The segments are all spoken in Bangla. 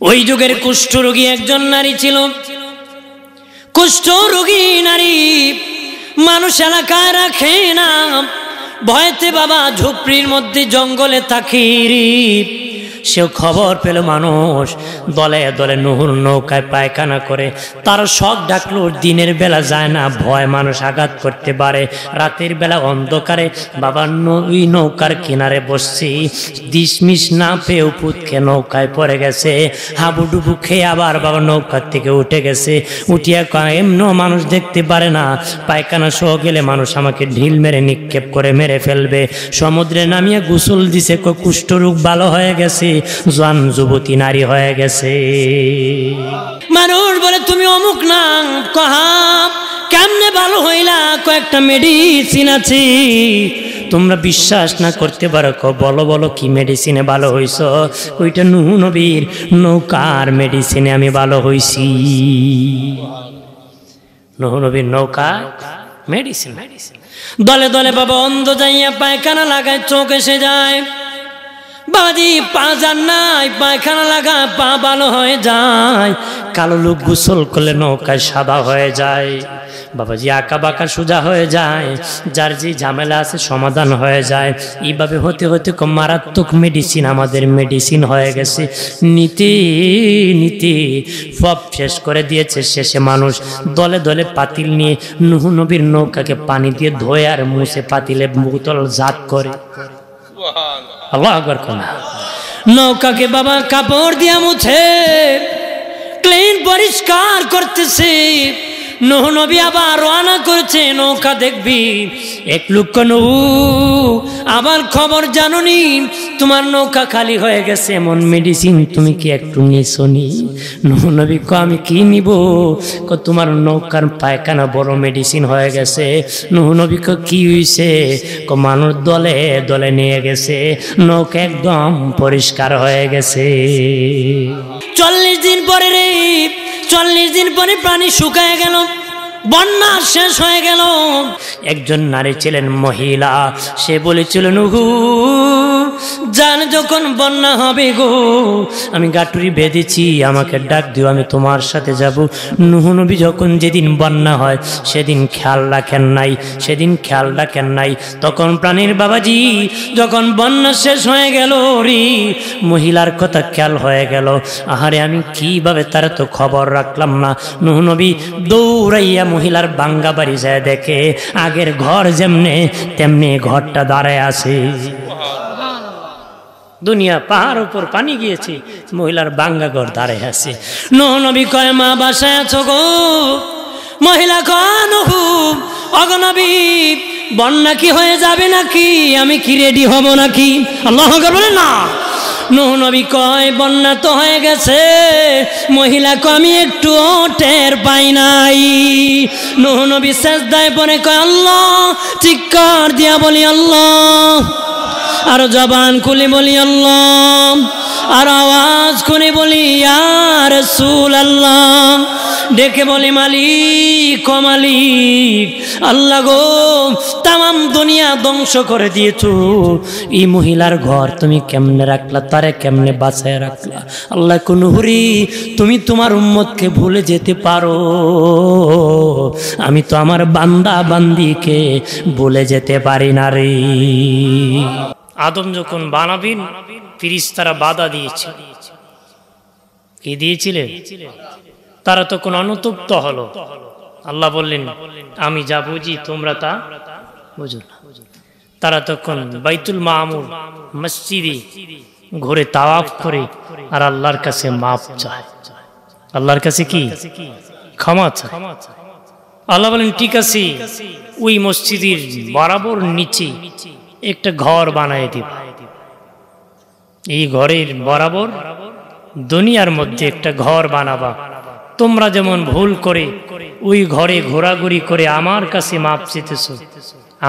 ওই যুগের কুষ্ঠরোগী একজন নারী ছিল। কুষ্ঠরোগী নারী মানুষ এলাকায় রাখে না, ভয়তে বাবা ঝুপড়ির মধ্যে জঙ্গলে থাকি। সেও খবর পেল মানুষ দলে দলে নুহুর নৌকায় পায়খানা করে। তার শখ ডাকলো, দিনের বেলা যায় না, ভয় মানুষ আঘাত করতে পারে। রাতের বেলা অন্ধকারে বাবা ওই নৌকার কিনারে বসছি, ডিসমিস না পেয়ে উপুতকে নৌকায় পড়ে গেছে। হাবুডুবু খেয়ে আবার বাবা নৌকার থেকে উঠে গেছে। উঠিয়া এমনও মানুষ দেখতে পারে না, পায়খানা সহ গেলে মানুষ আমাকে ঢিল মেরে নিক্ষেপ করে মেরে ফেলবে। সমুদ্রে নামিয়ে গোসল দিছে, কুষ্ঠরোগ ভালো হয়ে গেছে, জোয়ান যুবতী নারী হয়ে গেছে। মানুষ বলে তুমি অমুক না, কহা কেমনে ভালো হইলা? কয়েকটা মেডিসিন আছে, তোমরা বিশ্বাস না করতে পারো, বলো বলো কি মেডিসিনে ভালো হইছ? ওইটা নূহ নবীর নৌকার মেডিসিনে আমি ভালো হইছি। নূহ নবীর নৌকা মেডিসিন। দলে দলে বাবা অন্ধ যাইয়া পায়খানা লাগায়, চোখ এসে যায়। বাবাজি পা যান নাই, পায়খানা লাগা পা ভালো হয়ে যায়। কালো লোক গোসল করলে নৌকায় সাদা হয়ে যায়। বাবাজি আঁকা বাঁকা সোজা হয়ে যায়, যার যে ঝামেলা আছে সমাধান হয়ে যায়। এইভাবে হতে হতে মারাত্মক মেডিসিন আমাদের মেডিসিন হয়ে গেছে। নিতে নিতে সব শেষ করে দিয়েছে। শেষে মানুষ দলে দলে পাতিল নিয়ে নূহ নবীর নৌকাকে পানি দিয়ে ধোয় আর মুছে পাতিলে বোতল জাত করে। আল্লাহু আকবার। নৌকাকে বাবা কাপড় দিয়া মুছে ক্লিন পরিষ্কার করতেছে। নূহ নবী আবার রওনা করেছে। নৌকা দেখবি এক লক্ষ নূহ, আবার খবর জানুনি তোমার নৌকা খালি হয়ে গেছে, এমন মেডিসিন তুমি কি একটু নিয়েছো নি? নূহ নবী কো আমি কি নিব? তোমার নৌকার পায়খানা বড় মেডিসিন হয়ে গেছে। নূহ নবী কো কি হইছে? মানুষ দলে দলে নিয়ে গেছে, নৌকা একদম পরিষ্কার হয়ে গেছে। 40 দিন পরে রে, 40 দিন পরে পানি শুকায় গেল, বন্যা শেষ হয়ে গেল। একজন নারী ছিলেন মহিলা, সে বলেছিল নূহ জান যখন বন্যা হবে গো, আমি গাটুরি বেঁধেছি, আমাকে ডাক দিও, আমি তোমার সাথে যাব। নূহ নবী যখন যেদিন বন্যা হয় সেদিন খেয়াল রাখেন নাই, সেদিন খেয়াল রাখেন নাই। তখন প্রাণীর বাবাজি যখন বন্যা শেষ হয়ে গেল রে, মহিলার কথা খেয়াল হয়ে গেল। আহারে আমি কিভাবে তার তো খবর রাখলাম না। নূহ নবী দৌড়াইয়া মহিলার বাঙ্গা বাড়ি যায়, দেখে আগের ঘর যেমনে তেমনি ঘরটা দাঁড়ায় আছে। দুনিয়া পাহাড় উপর পানি গিয়েছে, মহিলার বাঙ্গা ঘর দাঁড়ায় আছে। নূহ নবী কয় মা বাসায় আছো গো? মহিলা কয় নূহ ওগো নবী বন্যা কি হয়ে যাবে নাকি? আমি কি রেডি হব নাকি? আল্লাহু আকবার বলে না। নূহ নবী কয় বন্যা তো হয়ে গেছে। মহিলা কয় আমি একটু টের পাই নাই। নূহ নবী সেজদায় পড়ে কয় আল্লাহ, চিৎকার দিয়া বলি আল্লাহ, আর জবান খুলে বলি আল্লাহ, আর আওয়াজ করে বলি ইয়া রাসূলুল্লাহ, ডেকে বলি মালিক ও মালিক, আল্লাহ গো তাম দুনিয়া ধ্বংস করে দিয়েছো, এই মহিলার ঘর তুমি কেমনে রাখলা, তারে কেমনে বাঁচায় রাখলা? আল্লাহ কোন হুরি তুমি তোমার উম্মতকে ভুলে যেতে পারো, আমি তো আমার বান্দা বান্দিকে ভুলে যেতে পারি না রে। আদম যখন বানাবেন ফেরেশতারা বাধা দিয়েছে। কি দিয়েছিলেন? তারা তখন অনুতপ্ত হলো। আল্লাহ বললেন আমি যা বুঝি তোমরা তা বুঝো না। তারা তখন বাইতুল মামুর মসজিদে ঘুরে তাওয়াফ করে আর আল্লাহর কাছে মাপ চায়। আল্লাহর কাছে কি ক্ষমা চায়। আল্লাহ বলেন ঠিক আছে, ওই মসজিদের বরাবর নিচে একটা ঘর বানায় দিব। এই ঘরের বরাবর দুনিয়ার মধ্যে একটা ঘর বানাবা। তোমরা যেমন ভুল করে ওই ঘরে ঘোরাঘুরি করে আমার কাছে মাপ চেতেছ,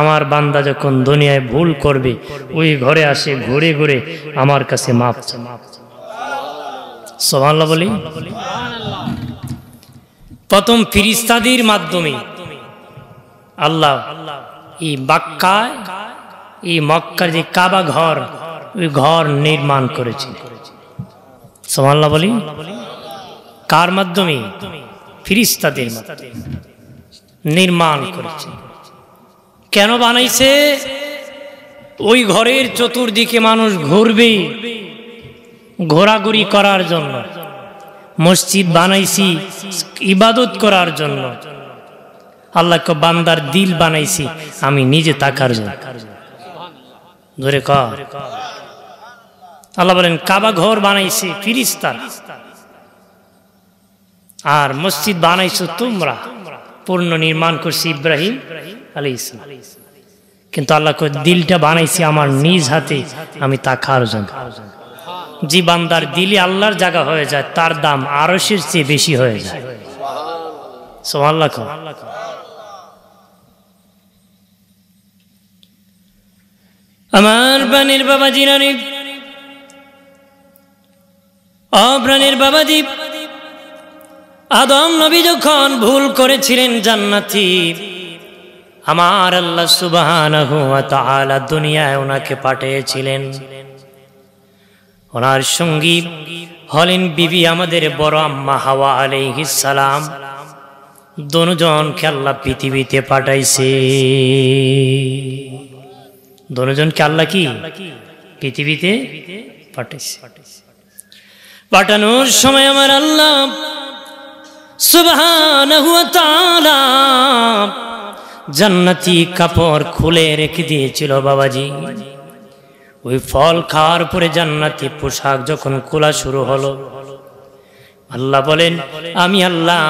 আমার বান্দা যখন দুনিয়ায় ভুল করবে ওই ঘরে আসে ঘুরে ঘুরে আমার কাছে মাপ চায়। সুবহানাল্লাহ বলি। প্রথম ফেরেশতাদের মাধ্যমে আল্লাহ এই বাক্কায়, এই মক্কার যে কাবা ঘর, ওই ঘর নির্মাণ করেছে। সুবহানাল্লাহ বলি। কার মাধ্যমে? ফেরেশতাদের মাধ্যমে নির্মাণ করেছে। কেন বানাইছে? ওই ঘরের চতুর্দিকে মানুষ ঘুরবে, ঘোরাঘুরি করার জন্য। মসজিদ বানাইছি ইবাদত করার জন্য। আল্লাহকে বান্দার দিল বানাইছি আমি নিজে তাকার জন্য। ধরে কর। আল্লাহ বলেন কাবা ঘর বানাইছে ফেরেশতারা, আর মসজিদ বানাইছো তোমরা। পূর্ণ নির্মাণ করছি ইব্রাহিম আলাইহিস সালাম। কিন্তু আল্লাহ কয় দিলটা বানাইছি আমার নিজ হাতে আমি তাকার জন্য। যে বান্দার দিলে আল্লাহর জায়গা হয়ে যায় তার দাম আরশের চেয়ে বেশি হয়ে যায়। সুবহানাল্লাহ। আমার প্রাণের বাবাজি রানী, প্রাণের বাবাজি, আদম নবী যখন ভুল করেছিলেন জান্নাতি, আমার আল্লাহ সুবহানাহু ওয়া তাআলা দুনিয়ায় ওনাকে পাঠিয়েছিলেন। ওনার সঙ্গী হলেন বিবি আমাদের বড় আম্মা হাওয়া আলাইহিস সালাম। দুজনকে আল্লাহ পৃথিবীতে পাঠাইছে। দুজনকে আল্লাহ কি পৃথিবীতে পাঠাইছে। পাঠানোর সময় আমার আল্লাহ সুবহানাহু ওয়া তাআলা জান্নাতি কাপড় খুলে রেখে দিয়েছিল বাবাজি। ওই ফল খাওয়ার পরে জান্নাতি পোশাক যখন খোলা শুরু হলো, আল্লাহ বলেন আমি আল্লাহ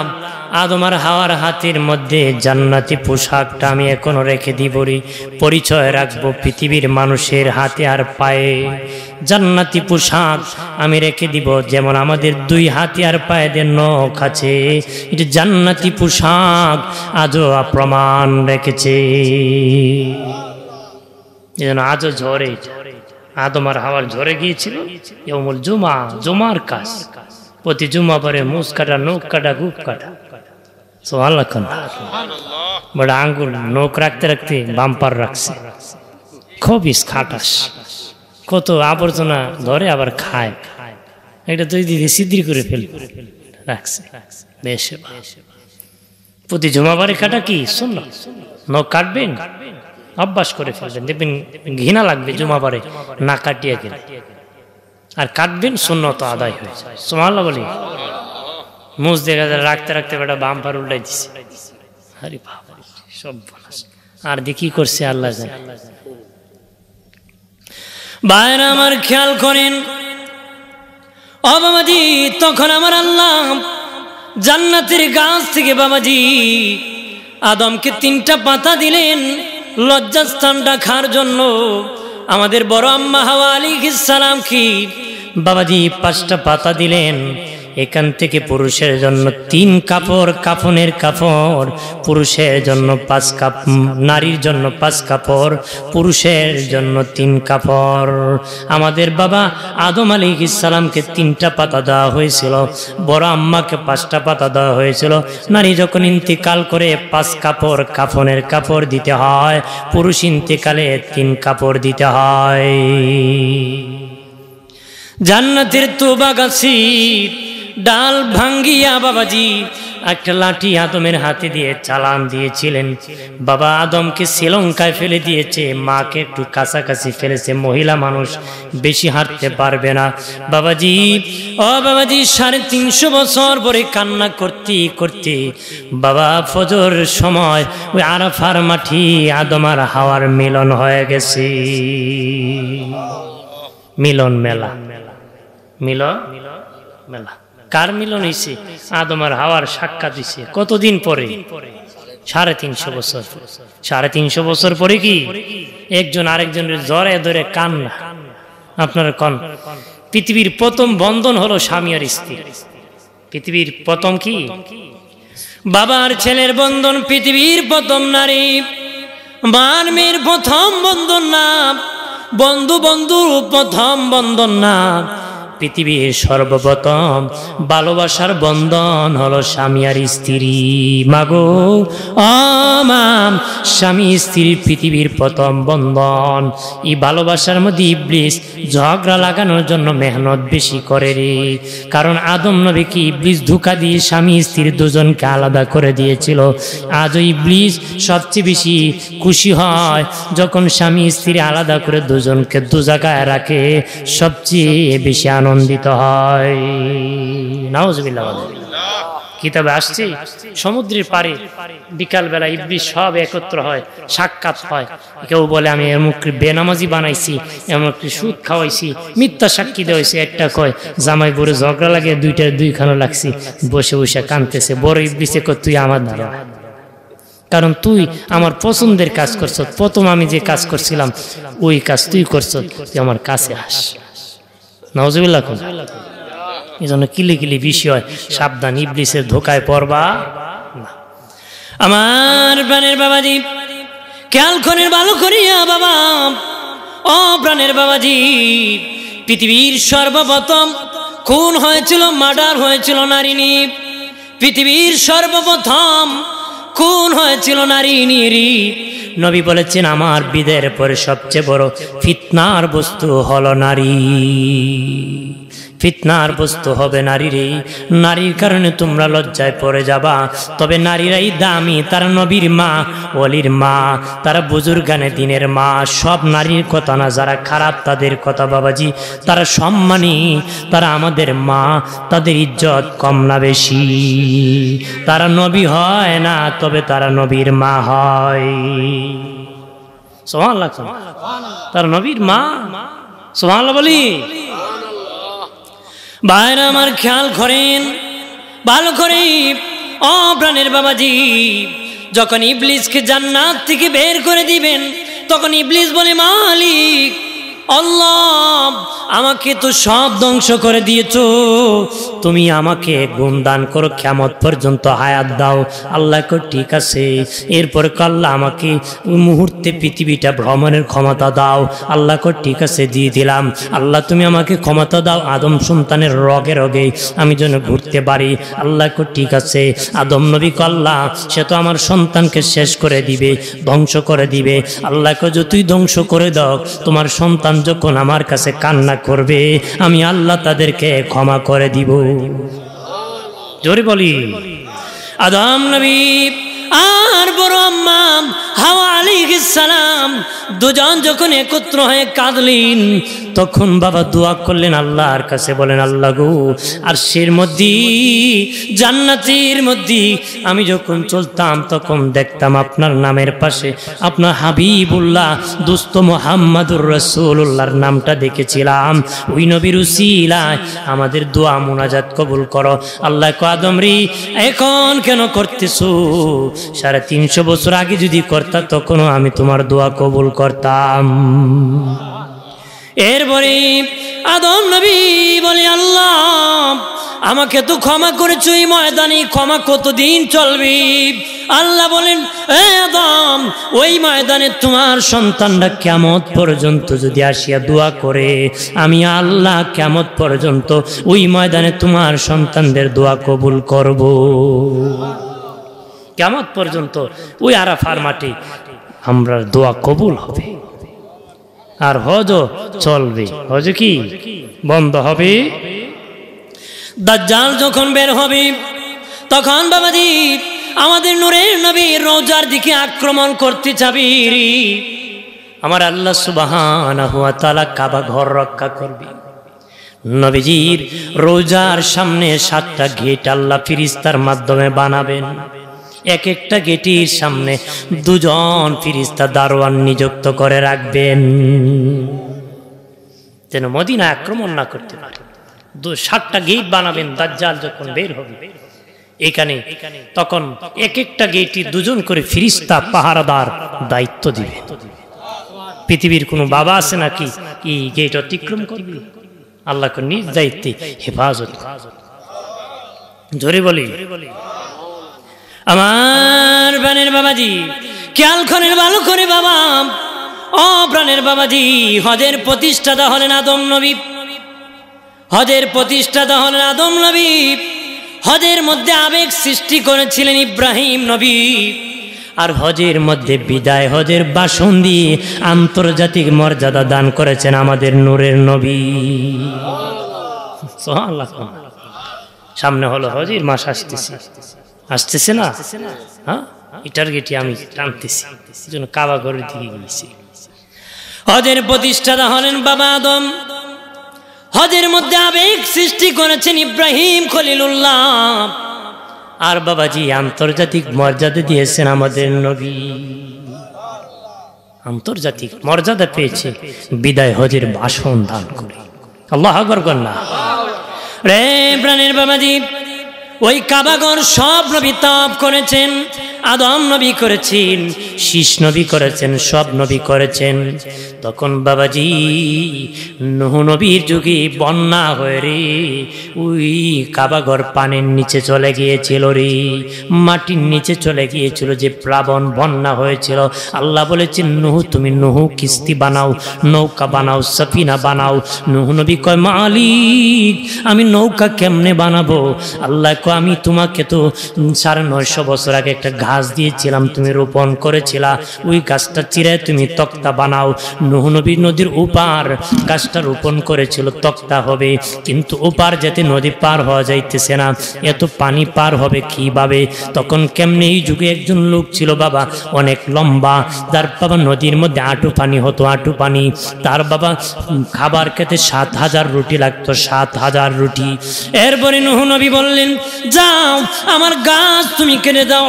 আদম আর হাওয়ার হাতের মধ্যে জান্নাতি পোশাকটা আমি এখনো রেখে দিব, পরিচয় রাখবো পৃথিবীর মানুষের হাতে আর পায়ে। জান্নাতি পোশাক আমি রেখে দিব, যেমন আমাদের দুই হাতে আর পায়েদের নখ আছে, এটা জান্নাতি পোশাক আজও প্রমাণ রেখেছে। যেন আজও ঝরে আদম আর হাওয়ার ঝরে গিয়েছিল ইয়াউমুল জুমা, জুমার কাজ। প্রতি জুমা পরে মুছ কাটা, নখ কাটা, গুপ কাটা। সুবহানাল্লাহ। বড় আঙ্গুল নখ রাখতে রাখতে বাম্পার রাখছে, খুব খাটাস, কত আবর্জনা ধরে আবার খায়। এটা দুই দিদি সিদ্ধি করে ফেল রাখছে। প্রতি জুমা বারে কাটা কি শূন্য, নখ কাটবেন অভ্যাস করে ফেলবেন, দেখবেন ঘৃণা লাগবে জুমা বারে না কাটিয়ে গেলে। আর কাটবেন সুন্নত আদায় হয়ে যায়। সুবহানাল্লাহ বলি। মুজ দেখা যায় রাখতে রাখতে বেটা বাম্পার উল্টাই দিছে। আরে বাবা সব আর দেখি করছে আল্লাহ জানে। ভাইরা আমার খেয়াল করেন, ও বাবাজি, তখন আমার আল্লাহ জান্নাতের গাছ থেকে বাবাজি আদমকে 3টা পাতা দিলেন লজ্জাস্থান রাখার জন্য। আমাদের বড় আম্মা হাওয়া আলাইহিস সালাম কি বাবাজি 5টা পাতা দিলেন। এখান থেকে পুরুষের জন্য 3 কাপড়, কাফনের কাপড়, পুরুষের জন্য 5 কাপ, নারীর জন্য 5 কাপড়, পুরুষের জন্য 3 কাপড়। আমাদের বাবা আদম আলাইহিস সালামকে 3টা পাতা দেওয়া হয়েছিল, বড় আম্মাকে 5টা পাতা দেওয়া হয়েছিল। নারী যখন ইন্তেকাল করে 5 কাপড় কাফনের কাপড় দিতে হয়, পুরুষ ইন্তেকালে 3 কাপড় দিতে হয়। জান্নাতের তুবা গাছের ডাল ভাঙ্গিয়া বাবাজি একটা লাঠি আদমের হাতে দিয়ে চালান দিয়েছিলেন। বাবা আদমকে শ্রীলঙ্কায় ফেলে দিয়েছে, মাকে একটু কাছাকাছি ফেলেছে। মহিলা মানুষ বেশি হাঁটতে পারবে না বাবাজি। ও বাবাজি 350 বছর পরে কান্না করতে করতে বাবা ফজর সময় ওই আরাফার মাটি আদম আর হাওয়ার মিলন হয়ে গেছে। মিলন মেলা, মিলন মেলা। কার মিলন হয়েছে? আদম আর হাওয়ার সাক্ষাৎ দিছে। কতদিন পরে? 350 বছর। 350 বছর পরে কি একজন আরেকজনের জড়ে ধরে কান্না। আপনার কোন পৃথিবীর প্রথম বন্ধন হলো স্বামী আর স্ত্রী। পৃথিবীর প্রথম কি বাবার ছেলের বন্ধন। পৃথিবীর প্রথম নারী মার মেয়ের প্রথম বন্ধন না, বন্ধু বন্ধুর প্রথম বন্ধন না। পৃথিবীর সর্বপ্রথম ভালোবাসার বন্ধন হলো স্বামী আর স্ত্রী। মাগো আমাম, স্বামী স্ত্রীর পৃথিবীর প্রথম বন্ধন। এই ভালোবাসার মধ্যে ইবলিস ঝগড়া লাগানোর জন্য মেহনত বেশি করে রে। কারণ আদম নবীকে ইবলিস ধোঁকা দিয়ে স্বামী স্ত্রী দুজনকে আলাদা করে দিয়েছিল। আজও ইবলিস সবচেয়ে বেশি খুশি হয় যখন স্বামী স্ত্রী আলাদা করে দুজনকে দু জায়গায় রাখে, সবচেয়ে বেশি আনন্দিত হয়। নাউজুবিল্লাহ। কিতাবে আসছে সমুদ্রের পারে বিকালবেলা ইবলিস সব একত্র হয়, সাক্ষাৎ হয়। কেউ বলে আমি এমনকি বেনামাজি বানাইছি, এমনকি সুদ খাওয়াইছি, মিথ্যা সাক্ষী দেওয়াইছি। একটা কয় জামাই বড় ঝগড়া লাগে, দুইটার দুইখানো লাগছি, বসে বসে কাঁদতেছে। বড় ইবলিসে কয় তুই আমার দ্বারা, কারণ তুই আমার পছন্দের কাজ করছ। প্রথম আমি যে কাজ করছিলাম ওই কাজ তুই করছ, তুই আমার কাছে আস। নাউজুবিল্লাহ। এই জন্য কিলি কিলি বিষয়, সাবধান, ইবলিসের ধোকায় পড়বা না। আমার প্রাণের বাবাজি, খেয়াল করেন ভালো করিয়া বাবা, ও প্রাণের বাবাজি, পৃথিবীর সর্বপ্রথম খুন হয়েছিল, মার্ডার হয়েছিল নারী নিয়ে। পৃথিবীর সর্বপ্রথম খুন হয়েছিল নারী নিরি। নবী বলেছেন আমার বিদের পরে সবচেয়ে বড় ফিতনার বস্তু হলো নারী। ফিতনার বস্তু হবে নারী রে। নারীর কারণে তোমরা লজ্জায় পড়ে যাবা। তবে নারীরাই দামি, তারা নবীর মা, ওলির মা, তারা বুজুর্গানে দিনের মা। সব নারীর কথা না, যারা খারাপ তাদের কথা বাবাজি, তারা সম্মানী, তারা আমাদের মা, তাদের ইজ্জত কম না বেশি। তারা নবী হয় না, তবে তারা নবীর মা হয়। সুবহানাল্লাহ। তারা নবীর মা। সুবহানাল্লাহ বলি। ভাইরা আমার খেয়াল করেন ভালো করে, ও প্রাণের বাবাজি, যখন ইবলিসকে জান্নাত থেকে বের করে দিবেন, তখন ইবলিস বলে মালিক আল্লাহ, আমাকে তো সব ধ্বংস করে দিয়েছো, তুমি আমাকে গুণ দান করো, কিয়ামত পর্যন্ত হায়াত দাও। আল্লাহ কো ঠিক আছে। এরপর আল্লাহ আমাকে মুহূর্তে পৃথিবীটা ভ্রমণের ক্ষমতা দাও। আল্লাহ কো ঠিক আছে, দিয়ে দিলাম। আল্লাহ তুমি আমাকে ক্ষমতা দাও আদম সন্তানের রগে রগে আমি যেন ঘুরতে পারি। আল্লাহ কো ঠিক আছে। আদম নবী আল্লাহ সে তো আমার সন্তানকে শেষ করে দিবে, ধ্বংস করে দিবে। আল্লাহ কো তুই ধ্বংস করে দাও, তোমার সন্তান যখন আমার কাছে কান্না করবে আমি আল্লাহ তাদেরকে ক্ষমা করে দিব। জোরে বলি। আদম নবী আর বড় আম্মা হাওয়া আলাইহিস সালাম দুজন যখন একত্র হয়ে কাঁদলেন, তখন বাবা দোয়া করলেন আল্লাহর কাছে, বলেন আল্লাহ গো, আরশের মধ্যে জান্নাতের মধ্যে আমি যখন চলতাম তখন দেখতাম আপনার নামের পাশে আপনার হাবিবুল্লাহ দোস্ত মুহাম্মাদুর রাসূলুল্লাহর নামটা দেখেছিলাম। ওই নবীর উসিলায় আমাদের দোয়া মুনাজাত কবুল করো। আল্লাহ কো আদম রে, এখন কেন করতেছো? 350 বছর আগে যদি করতা তখনও আমি তোমার দোয়া কবুল করতাম। এরপরে আদম নবী বলে আল্লাহ আমাকে তো ক্ষমা করেছো, এই ময়দানে ক্ষমা কতদিন চলবে? আল্লাহ বলেন এ আদম, ওই ময়দানে তোমার সন্তানরা কিয়ামত পর্যন্ত যদি আসিয়া দোয়া করে, আমি আল্লাহ কিয়ামত পর্যন্ত ওই ময়দানে তোমার সন্তানদের দোয়া কবুল করব। কিয়ামত পর্যন্ত ওই আরাফার মাঠে আমরা দোয়া কবুল হবে। আর হজ চলবে। হজ কি বন্ধ হবে? দাজ্জাল যখন বের হবে তখন বাবাজি আমাদের নূরের নবী রওজার দিকে আক্রমণ করতে যাবে। আমার আল্লাহ সুবহানাহু ওয়া তাআলা কাবা ঘর রক্ষা করবে। নবীজির রওজার সামনে 7টা গেট আল্লাহ ফেরেশতার মাধ্যমে বানাবেন। এক একটা গেটের সামনে 2 জন ফেরেশতা দারোয়ান নিযুক্ত করে রাখবেন, যেন মদিনা আক্রমণ না করতে পারে। 7টা গেট বানাবেন। দাজ্জাল যখন বের হবে এখানে, তখন এক একটা গেটে 2 জন করে ফেরেশতা পাহারাদার দায়িত্ব দিবে। পৃথিবীর কোনো বাবা আছে নাকি এই গেট অতিক্রম করবে? আল্লাহকে নিজ দায়িত্বে হেফাজত। জোরে বলি। আমার প্রাণের বাবাজি খেয়াল করেন ভালো করে বাবা, ও প্রাণের বাবাজি, হজের প্রতিষ্ঠাতা হলেন আদম নবী। হজের প্রতিষ্ঠাতা হলেন আদম নবী, হজের মধ্যে আবেগ সৃষ্টি করেছিলেন ইব্রাহিম নবী, আর হজের মধ্যে বিদায় হজের ভাষণ দিয়ে আন্তর্জাতিক মর্যাদা দান করেছেন আমাদের নূরের নবী। সামনে হলো হজের মাস আসতেছে না, হ্যাঁ এটার গেটি আমি টানতেছি, এই জন্য কাবা ঘরের দিকে গিয়েছি। হজের প্রতিষ্ঠাতা হলেন বাবা আদম, হজের মধ্যে আবেগ সৃষ্টি করেছেন ইব্রাহিম খলিলুল্লাহ, আর বাবাজি আন্তর্জাতিক মর্যাদা দিয়েছেন আমাদের নবী। আন্তর্জাতিক মর্যাদা পেয়েছে বিদায় হজের ভাষণ দান করে। আল্লাহু আকবার না রে প্রাণের বাবাজি, ওই কাবাগর সব নবী তওয়াফ করেছেন, আদম নবী করেছেন, শীষ নবী করেছেন, সব নবী করেছেন। তখন বাবাজি নূহ নবীর যুগে বন্যা হয়ে রে ওই কাবাগর পানির নিচে চলে গিয়েছিল রে, মাটির নিচে চলে গিয়েছিল, যে প্লাবন বন্যা হয়েছিল। আল্লাহ বলেছেন নূহ তুমি নূহ কিস্তি বানাও, নৌকা বানাও, সফিনা বানাও। নূহ নবী কয় মালিক আমি নৌকা কেমনে বানাবো? আল্লাহ কয় আমি তোমাকে তো 950 বছর আগে একটা গাছ দিয়েছিলাম, তুমি রোপণ করেছিলা, ওই গাছটা চিরায় তুমি তক্তা বানাও। নূহ নবী নদীর ওপার গাছটা রোপণ করেছিল, তক্তা হবে, কিন্তু ওপার যেতে নদী পার হওয়া যাইতেছে না, এত পানি পার হবে কিভাবে? তখন কেমনে এই যুগে একজন লোক ছিল বাবা অনেক লম্বা, তার বাবা নদীর মধ্যে আঁটু পানি হতো, আঁটু পানি। তার বাবা খাবার খেতে 7000 রুটি লাগতো, 7000 রুটি। এরপরে নূহ নবী বললেন যাও আমার গাছ তুমি কেটে দাও।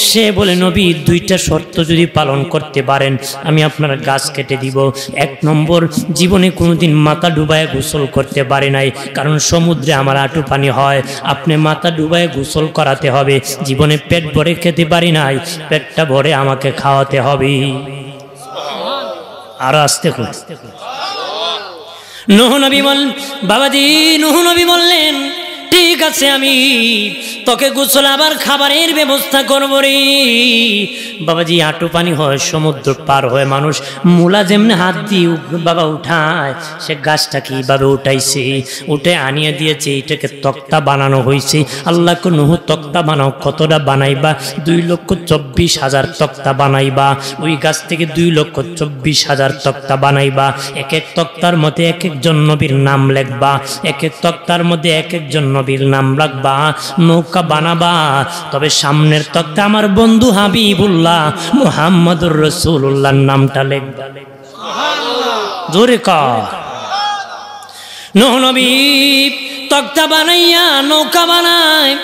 সে বলে নবী 2টা শর্ত যদি পালন করতে পারেন আমি আপনার গাছ কেটে দিব। 1 নম্বর, জীবনে কোনোদিন মাথা ডুবায় গোসল করতে পারি নাই, কারণ সমুদ্রে আমার আঁটু পানি হয়, আপনি মাথা ডুবায় গোসল করাতে হবে। জীবনে পেট ভরে খেতে পারি নাই, পেটটা ভরে আমাকে খাওয়াতে হবে। আর আসতে নূহ নবী বলেন বাবাজি, নূহ নবী বললেন ঠিক আছে আমি তোকে গোসল আবার খাবারের ব্যবস্থা করবো রে। বাবাজি আঁটু পানি হয়, সমুদ্র পার হয়ে মানুষ মূলা যেমনি হাত দিয়ে বাবা উঠায়, সে গাছটা কিভাবে উঠাইছে, উঠে আনিয়ে দিয়েছে, এটাকে তক্তা বানানো হয়েছে। আল্লাহ কো নূহ তক্তা বানাও, কতটা বানাইবা? 2,24,000 তক্তা বানাইবা। ওই গাছ থেকে 2,24,000 তক্তা বানাইবা। এক এক তক্তার মধ্যে এক একজন নবীর নাম লিখবা, এক এক তক্তার মধ্যে এক একজন নবীর নাম রাখবা, নৌকা বানাবা। তবে সামনের তক্তা আমার বন্ধু হাবিবুল্লাহ মুহাম্মদুর রাসূলুল্লাহর নামটা লিখবা। জোরে কর। নূহ নবী তক্তা বানাইয়া নৌকা বানায়।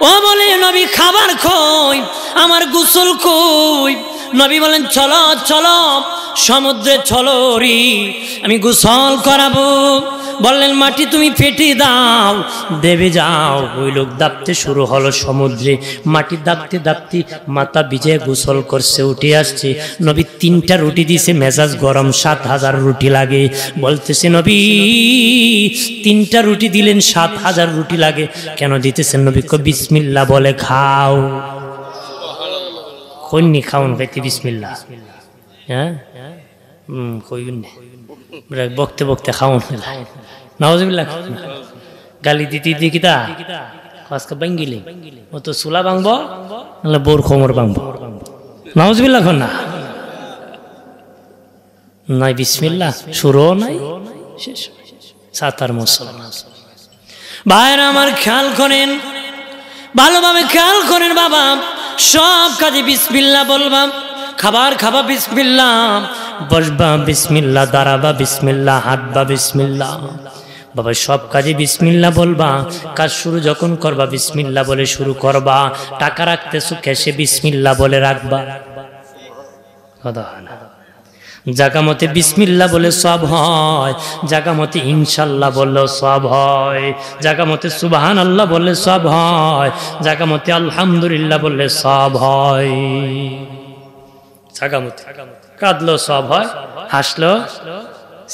ও বলে নবী খাবার কই, আমার গোসল কই? নবী বলেন চলো চলো সমুদ্রে চলো রে, আমি গোসল করাবো। বললেন মাটি তুমি ফেটে দাও, দেবে যাও। ওই লোক দাপতে শুরু হলো সমুদ্রে, মাটি দাপতে দাপতে মাথা ভিজে গোসল করছে, উঠে আসছে। নবী 3টা রুটি দিছে, মেজাজ গরম, 7000 রুটি লাগে। বলতেছে নবী 3টা রুটি দিলেন, 7000 রুটি লাগে কেন দিতেছেন? নবী কো বিসমিল্লাহ বলে খাও। কইনি খাউন খাইতে বিসমিল্লাহ, হ্যাঁ কইন বকতে বকতে খাউন। নাউজুবিল্লাহ, গালি দিতে দিতে কিতা আজকে বাঙ্গিলি ও তো চুলা ভাঙবো, নাহলে বোর খমর ভাঙবো। নাউজুবিল্লাহ না, নাই বিসমিল্লাহ শুরুও নাই শেষ। সাতার মুসলমান ভাইরা আমার খেয়াল করেন, ভালোভাবে খেয়াল করেন বাবা, সব কাজে বিসমিল্লাহ বলবা। খাবার খাবা বিসমিল্লাহ, বসবা বিসমিল্লাহ, দাঁড়াবা বিসমিল্লাহ, হাঁটবা বিসমিল্লাহ। বাবা সব কাজে বিসমিল্লাহ বলবা। কাজ শুরু যখন করবা বিসমিল্লাহ বলে শুরু করবা। টাকা রাখতেছো ক্যাশে বিসমিল্লাহ বলে রাখবা। জাগা মতে বিসমিল্লাহ বলে সব হয়, জাগা মতে ইনশাল্লাহ বললেও সব হয়, জাগা মতে সুবহানাল্লাহ বললে সব হয়, জাগা মতে আলহামদুলিল্লাহ বললে সব হয়। জাগা মতে কাঁদলো সব হয়, হাসলো,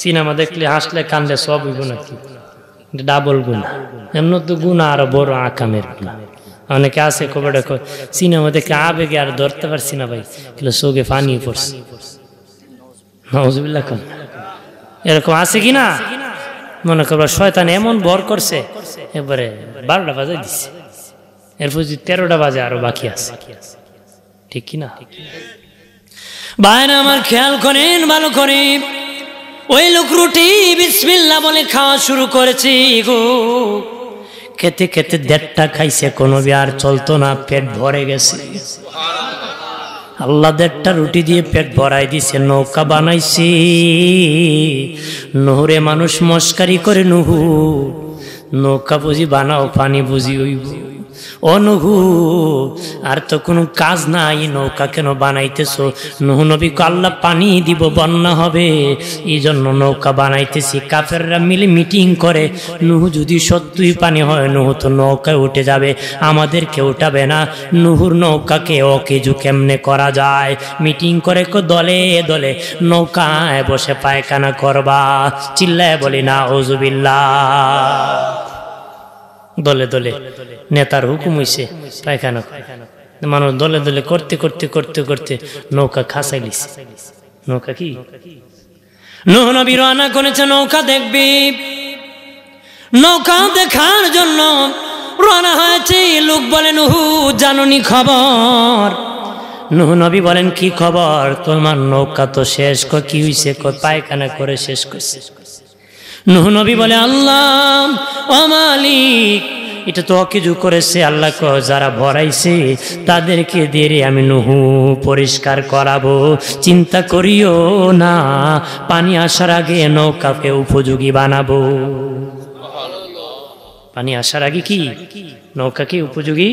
সিনেমা দেখলে হাসলে কান্দলে সব হইব নাকি? ডাবল গুণা। এমন তো গুণা আরো বড় আকামের গুণা। অনেকে আছে কবে সিনেমা দেখে আবেগে আর ধরতে পারছি না ভাই, কিন্তু চোখে পানি পড়ছে। নাউজুবিল্লাহ, এরকম আছে কিনা? মনে করবা শয়তান এমন বর করছে, এবারে 12টা বাজে দিচ্ছে, এরপর 13টা বাজে আরো বাকি আছে, ঠিক কিনা? ভাইরা আমার খেয়াল করেন ভালো করে, ওই লোক রুটি বিসমিল্লাহ বলে খাওয়া শুরু করেছে গো, খেতে খেতে 1.5টা খাইছে, কোনো আর চলতো না, পেট ভরে গেছে। আল্লাহ 1.5টা রুটি দিয়ে পেট ভরাই দিছে, নৌকা বানাইছে। নহরে মানুষ মস্কারি করে, নুহু নৌকা বুঝি বানাও, পানি বুঝি হইব। ও নুহু, আর তো কোনো কাজ নাই, নৌকা কেন বানাইতেছো? নুহু নবী কো আল্লাহ পানি দিব, বন্যা হবে, এই জন্য নৌকা বানাইতেছি। কাফেররা মিলে মিটিং করে, নুহু যদি সত্যই পানি হয়, নুহু তো নৌকায় উঠে যাবে, আমাদেরকে উঠাবে না, নুহুর নৌকাকে অকেজু কেমনে করা যায়? মিটিং করে দলে দলে নৌকায় বসে পায়খানা করবা, চিল্লায় বলি না আউযুবিল্লাহ। দলে দলে নেতার হুকুম হইছে পায়খানা, মানুষ দলে দলে করতে করতে করতে করতে নৌকা খাসাই লিছে। নৌকা কি? নূহ নবী রওনা করেছে নৌকা দেখবি, নৌকা দেখার জন্য রওনা হয়েছে। লোক বলে, নূহ জাননি খবর? নূহ নবী বলেন, কি খবর? তোমার নৌকা তো শেষ। কি হইছে? পায়খানা করে শেষ করছে। নূহ নবী বলে, আল্লাহ ও মালিক, এটা তো অকেজু করেছে। আল্লাহ যারা ভরাইছে তাদেরকে দিয়ে আমি নূহ পরিষ্কার করাবো, চিন্তা করিও না, পানি আসার আগে নৌকাকে উপযোগী বানাবো। পানি আসার আগে কি নৌকাকে উপযোগী?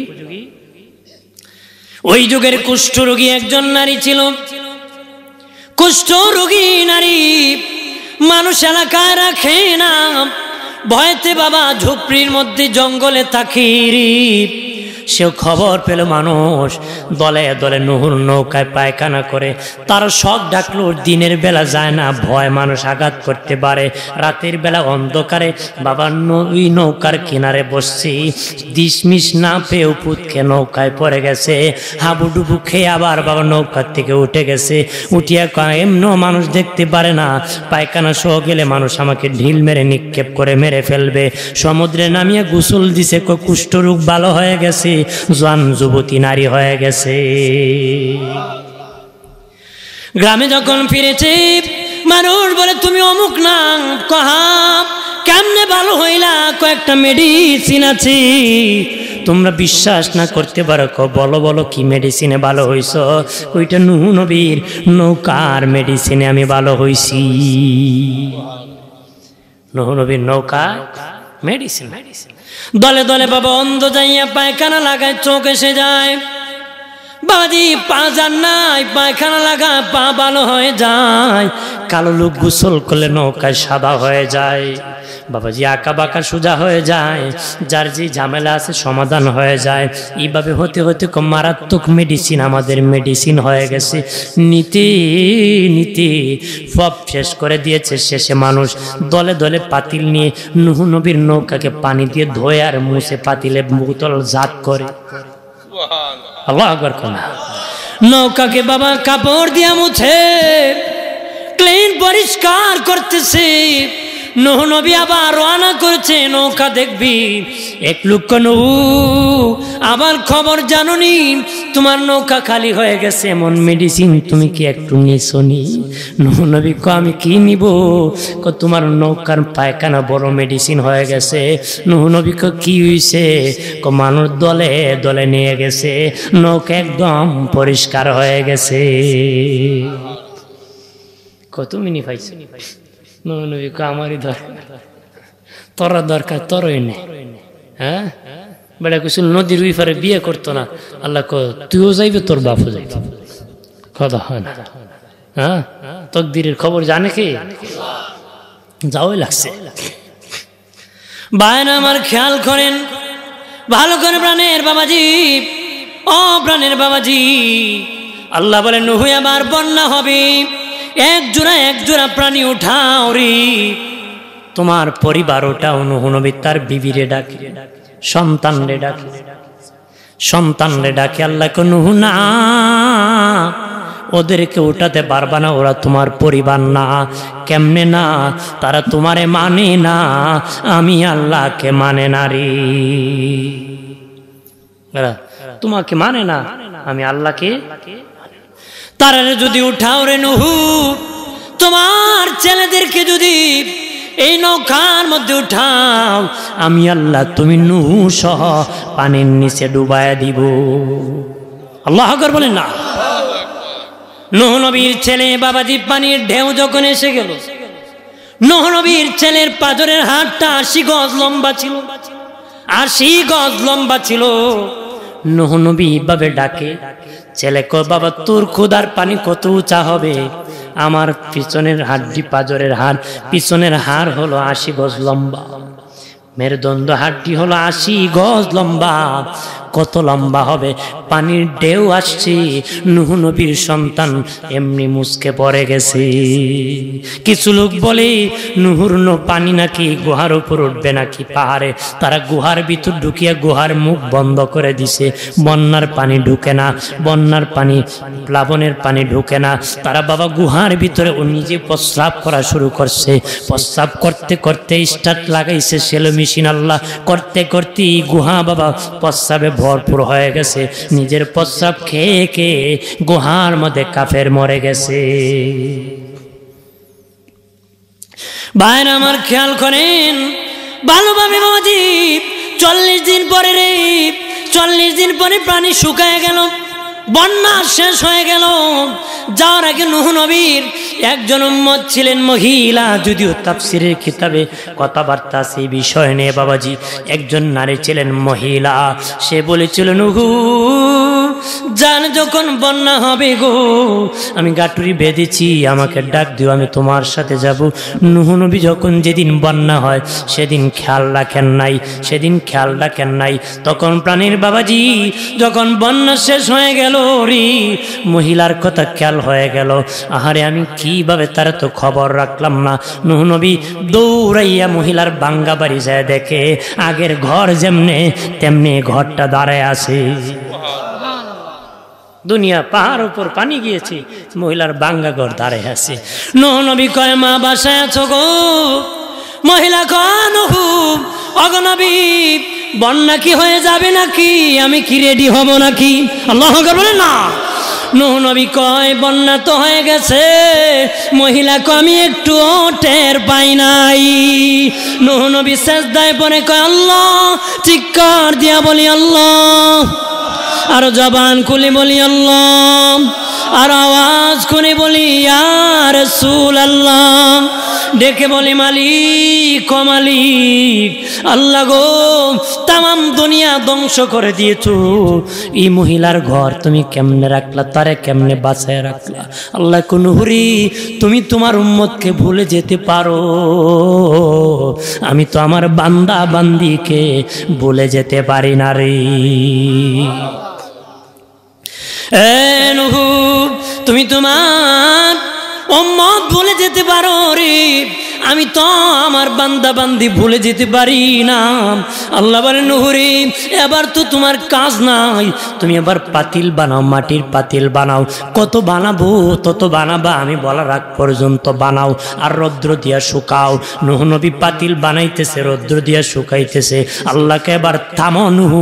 ওই যুগের কুষ্ঠরোগী একজন নারী ছিল। কুষ্ঠরোগী নারী মানুষ এলাকায় রাখে না, ভয়তে বাবা ঝুপড়ির মধ্যে জঙ্গলে থাকি। সেও খবর পেল মানুষ দলে দলে নূহুর নৌকায় পায়খানা করে, তার শখ ডাকলো। দিনের বেলা যায় না, ভয় মানুষ আঘাত করতে পারে। রাতের বেলা অন্ধকারে বাবা ওই নৌকার কিনারে বসছি, ডিসমিস না পেয়ে উপুতকে নৌকায় পড়ে গেছে, হাবুডুবু খেয়ে আবার বাবা নৌকার থেকে উঠে গেছে। উঠিয়া এমনও মানুষ দেখতে পারে না, পায়খানা সহ গেলে মানুষ আমাকে ঢিল মেরে নিক্ষেপ করে মেরে ফেলবে। সমুদ্রে নামিয়ে গোসল দিছে, কুষ্ঠরোগ ভালো হয়ে গেছে, জোয়ান যুবতী নারী হয়ে গেছে। গ্রামে যখন ফিরেছে মানুষ বলে, তুমি অমুক না, কহা কেমনে ভালো হইলা? কয়েকটা মেডিসিন আছে, তোমরা বিশ্বাস না করতে পারো, বলো বলো কি মেডিসিনে ভালো হইছ? ওইটা নূহ নবীর নৌকার মেডিসিনে আমি ভালো হইছি। নূহ নবীর নৌকা মেডিসিন। দলে দলে বাবা অন্ধ যাইয়া পায়খানা লাগায়, চোখ এসে যায়। বাবাজি পা যান নাই, পায়খানা লাগায় পা ভালো হয়ে যায়। কালো লোক গোসল করলে নৌকায় সাদা হয়ে যায়। বাবাজি আঁকা বাঁকা সোজা হয়ে যায়, যার যে ঝামেলা আছে সমাধান হয়ে যায়। এইভাবে হতে হতে মারাত্মক মেডিসিন আমাদের মেডিসিন হয়ে গেছে। নিতে নিতে সব শেষ করে দিয়েছে। শেষে মানুষ দলে দলে পাতিল নিয়ে নূহ নবীর নৌকাকে পানি দিয়ে ধোয় আর মুছে পাতিলে বোতল জাত করে। আল্লাহু আকবার। নৌকাকে বাবা কাপড় দিয়া মুছে ক্লিন পরিষ্কার করতেছে। নূহ নবী আবার রওনা করেছে নৌকা দেখবি। এক লক্ষ নূহ আবার খবর জানোনি, তোমার নৌকা খালি হয়ে গেছে, এমন মেডিসিন তুমি কি একটু নিয়েছনি? নূহ নবী কো আমি কি নিব? তোমার নৌকার পায়খানা বড় মেডিসিন হয়ে গেছে। নূহ নবী কো কি হইছে? মানুষ দলে দলে নিয়ে গেছে, নৌকা একদম পরিষ্কার হয়ে গেছে। কত মিনি পাইছে? নূহ নবী কো আমারই দরকার, তোরা দরকার তোরই নেই। হ্যাঁ বেড়া কিছু নদীর ওই পারে বিয়ে করতো না, আল্লাহ কো তুইও যাইবে তোর বাপও যাইবে। কথা হয় না? হ্যাঁ তকদিরের খবর জানে কে? যাওয়াই লাগছে। ভাইরা আমার খেয়াল করেন ভালো করে প্রাণের বাবাজি, ও প্রাণের বাবাজি, আল্লাহ বলেন নূহ আবার বন্যা হবে, এক জোড়া প্রাণী উঠাও রে। তোমার পরিবার ওটাও। নূহ নবী তার বিবিরে ডাকে, সন্তানরে ডাকে, সন্তানরে ডাকে। আল্লাহ কো নূহ না, ওদেরকে উঠাতে পারবা না, ওরা তোমার পরিবার না। কেমনে না? তারা তোমারে মানে না, আমি আল্লাহকে মানে না রে। তোমাকে মানে না, আমি আল্লাহকে। তারা যদি উঠাও রে নুহু, তোমার ছেলেদেরকে যদি এই নৌকার মধ্যে উঠাও, আমি আল্লাহ তুমি নূহ সহ পানির নিচে ডুবায়া দিব। আল্লাহু আকবার বলেন না। নূহ নবীর ছেলে বাবাজি পানির ঢেউ যখন এসে গেল, নূহ নবীর ছেলের পাজরের হাতটা 80 গজ লম্বা ছিল, 80 গজ লম্বা ছিল। নূহ নবী এইভাবে ডাকে, ছেলে কো বাবা তোর খোদার পানি কত উঁচা হবে? আমার পিছনের হাড্ডি, পাজরের হাড়, পিছনের হাড় হলো 80 গজ লম্বা, মেরুদণ্ড হাড্ডি হলো 80 গজ লম্বা। কত লম্বা হবে? পানির ঢেউ আসছে, নূহ নবীর সন্তান এমনি মুসকে পড়ে গেছে। কিছু লোক বলে নূহুর পানি নাকি গুহার উপর উঠবে নাকি পাহাড়ে। তারা গুহার ভিতর ঢুকিয়া গুহার মুখ বন্ধ করে দিছে, বন্যার পানি ঢুকে না, বন্যার পানি, প্লাবনের পানি ঢুকে না। তারা বাবা গুহার ভিতরে ও নিজে প্রস্রাব করা শুরু করছে। প্রস্রাব করতে করতে স্টার্ট লাগাইছে সেলো মেশিন, আল্লাহ করতে করতে গুহা বাবা প্রস্রাবে ভরপুর হয়ে গেছে। নিজের প্রস্রাব খেয়ে খেয়ে গুহার মধ্যে কাফের মরে গেছে। ভাইরা আমার খেয়াল করেন ভালোভাবে বাবাজি, 40 দিন পরে রে, 40 দিন পরে পানি শুকায় গেল, বন্যা শেষ হয়ে গেল। যাওয়ার আগে নূহ নবীর একজন উম্মত ছিলেন মহিলা, যদিও তাফসীরের কিতাবে কথাবার্তা আছে এই বিষয় নিয়ে বাবাজি। একজন নারী ছিলেন মহিলা, সে বলেছিল নূহ জান যখন বন্যা হবে গো, আমি গাটুরি বেঁধেছি, আমাকে ডাক দিও, আমি তোমার সাথে যাব। নূহ নবী যখন যেদিন বন্যা হয় সেদিন খেয়াল রাখেন নাই, সেদিন খেয়াল রাখেন নাই। তখন প্রাণীর বাবাজি যখন বন্যা শেষ হয়ে গেল রে, মহিলার কথা খেয়াল হয়ে গেল। আহারে আমি কিভাবে তার তো খবর রাখলাম না। নূহ নবী দৌড়াইয়া মহিলার বাঙ্গা বাড়ি যায়, দেখে আগের ঘর যেমনে তেমনি ঘরটা দাঁড়ায় আছে। দুনিয়া পাহাড় উপর পানি গিয়েছে, মহিলার বাঙ্গা ঘর দাঁড়ায় আছে। নূহ নবী কয় মা বাসায় আছো গো? মহিলা কয় নূহ ওগো নবী বন্যা কি হয়ে যাবে নাকি? আমি কি রেডি হব নাকি? আল্লাহু আকবার বলেন না। নূহ নবী কয় বন্যা তো হয়ে গেছে। মহিলা কয় আমি একটু টের পাই নাই। নূহ নবী সেজদায় পড়ে কয় আল্লাহ, চিৎকার দিয়া বলি আল্লাহ, আর জবান খুলে বলি আল্লাহ, আর আওয়াজ করে বলি ইয়া রাসূলুল্লাহ, ডেকে বলি মালিক ও মালিক, আল্লাহ গো তামাম দুনিয়া ধ্বংস করে দিয়েছো, এই মহিলার ঘর তুমি কেমনে রাখলা, তারে কেমনে বাঁচায় রাখলা? আল্লাহ কোন হুরি তুমি তোমার উম্মতকে ভুলে যেতে পারো, আমি তো আমার বান্দা বান্দিকে ভুলে যেতে পারি না রে। নূহ তুমি তোমার উম্মত ভুলে যেতে পারো রে, আমি তো আমার বান্দা বান্দি ভুলে যেতে পারি না। আল্লাহ বলেন নূহ রে এবার তো তোমার কাজ নাই, তুমি এবার পাতিল বানাও, মাটির পাতিল বানাও। কত বানাবো তত বানাবা, আমি বলার আগ পর্যন্ত বানাও আর রৌদ্র দিয়া শুকাও। নূহ নবী পাতিল বানাইতেছে, রৌদ্র দিয়া শুকাইতেছে। আল্লাহকে এবার থামো নূহ,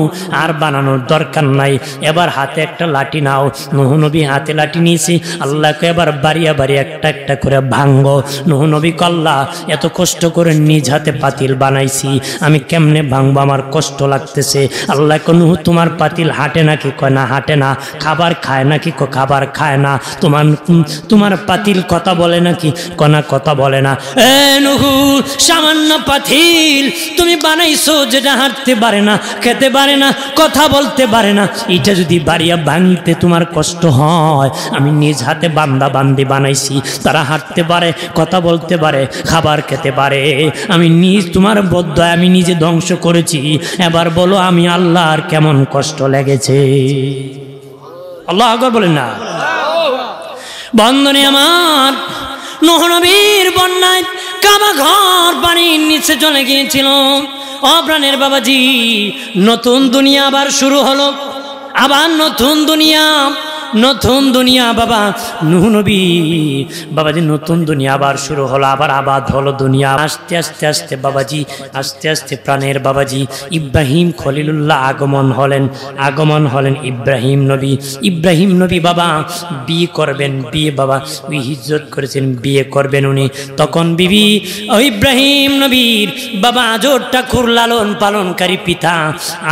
আর বানানোর দরকার নাই, এবার হাতে একটা লাঠি নাও। নূহ নবী হাতে লাঠি নিয়েছে, আল্লাহকে এবার বাড়িয়া বাড়িয়া একটা একটা করে ভাঙ্গো। নূহ নবী আল্লাহ এত কষ্ট করে নিজ হাতে পাতিল বানাইছি, আমি কেমনে ভাঙবো, আমার কষ্ট লাগতেছে। আল্লাহ কো নূহ তোমার পাতিল হাঁটে নাকি? কয় না হাঁটে না। খাবার খায় নাকি? কো খাবার খায় না। তোমার পাতিল কথা বলে নাকি? কনা কথা বলে না। নূহ সামান্য পাতিল তুমি বানাইছো যেটা হাঁটতে পারে না, খেতে পারে না, কথা বলতে পারে না, এটা যদি বাড়িয়া ভাঙতে তোমার কষ্ট হয়, আমি নিজ হাতে বান্দা বান্দি বানাইছি, তারা হাঁটতে পারে, কথা বলতে পারে, খাবার খেতে পারে। আমি নিজ তোমার বদ্দয় আমি নিজে ধ্বংস করেছি, এবার বলো আমি আল্লাহর কেমন কষ্ট লেগেছে। আল্লাহু আকবার বলেন না। বন্ধনে আমার নূহ নবীর বন্যায় কাবা ঘর পানির নিচে চলে গিয়েছিল। অপ্রাণের বাবাজি নতুন দুনিয়া আবার শুরু হলো, আবার নতুন দুনিয়া নতুন দুনিয়া বাবা নূহ নবী বাবাজি নতুন দুনিয়া আবার শুরু হলো, আবার আবাদ হলো দুনিয়া। আস্তে আস্তে আস্তে বাবাজি আস্তে আস্তে প্রাণের বাবাজি ইব্রাহিম খলিলুল্লাহ আগমন হলেন ইব্রাহিম নবী। ইব্রাহিম নবী বাবা বিয়ে করবেন, বিয়ে বাবা ওই হিজরত করেছেন, বিয়ে করবেন উনি। তখন বিবি ইব্রাহিম নবীর বাবা আজর ঠাকুর লালন পালনকারী পিতা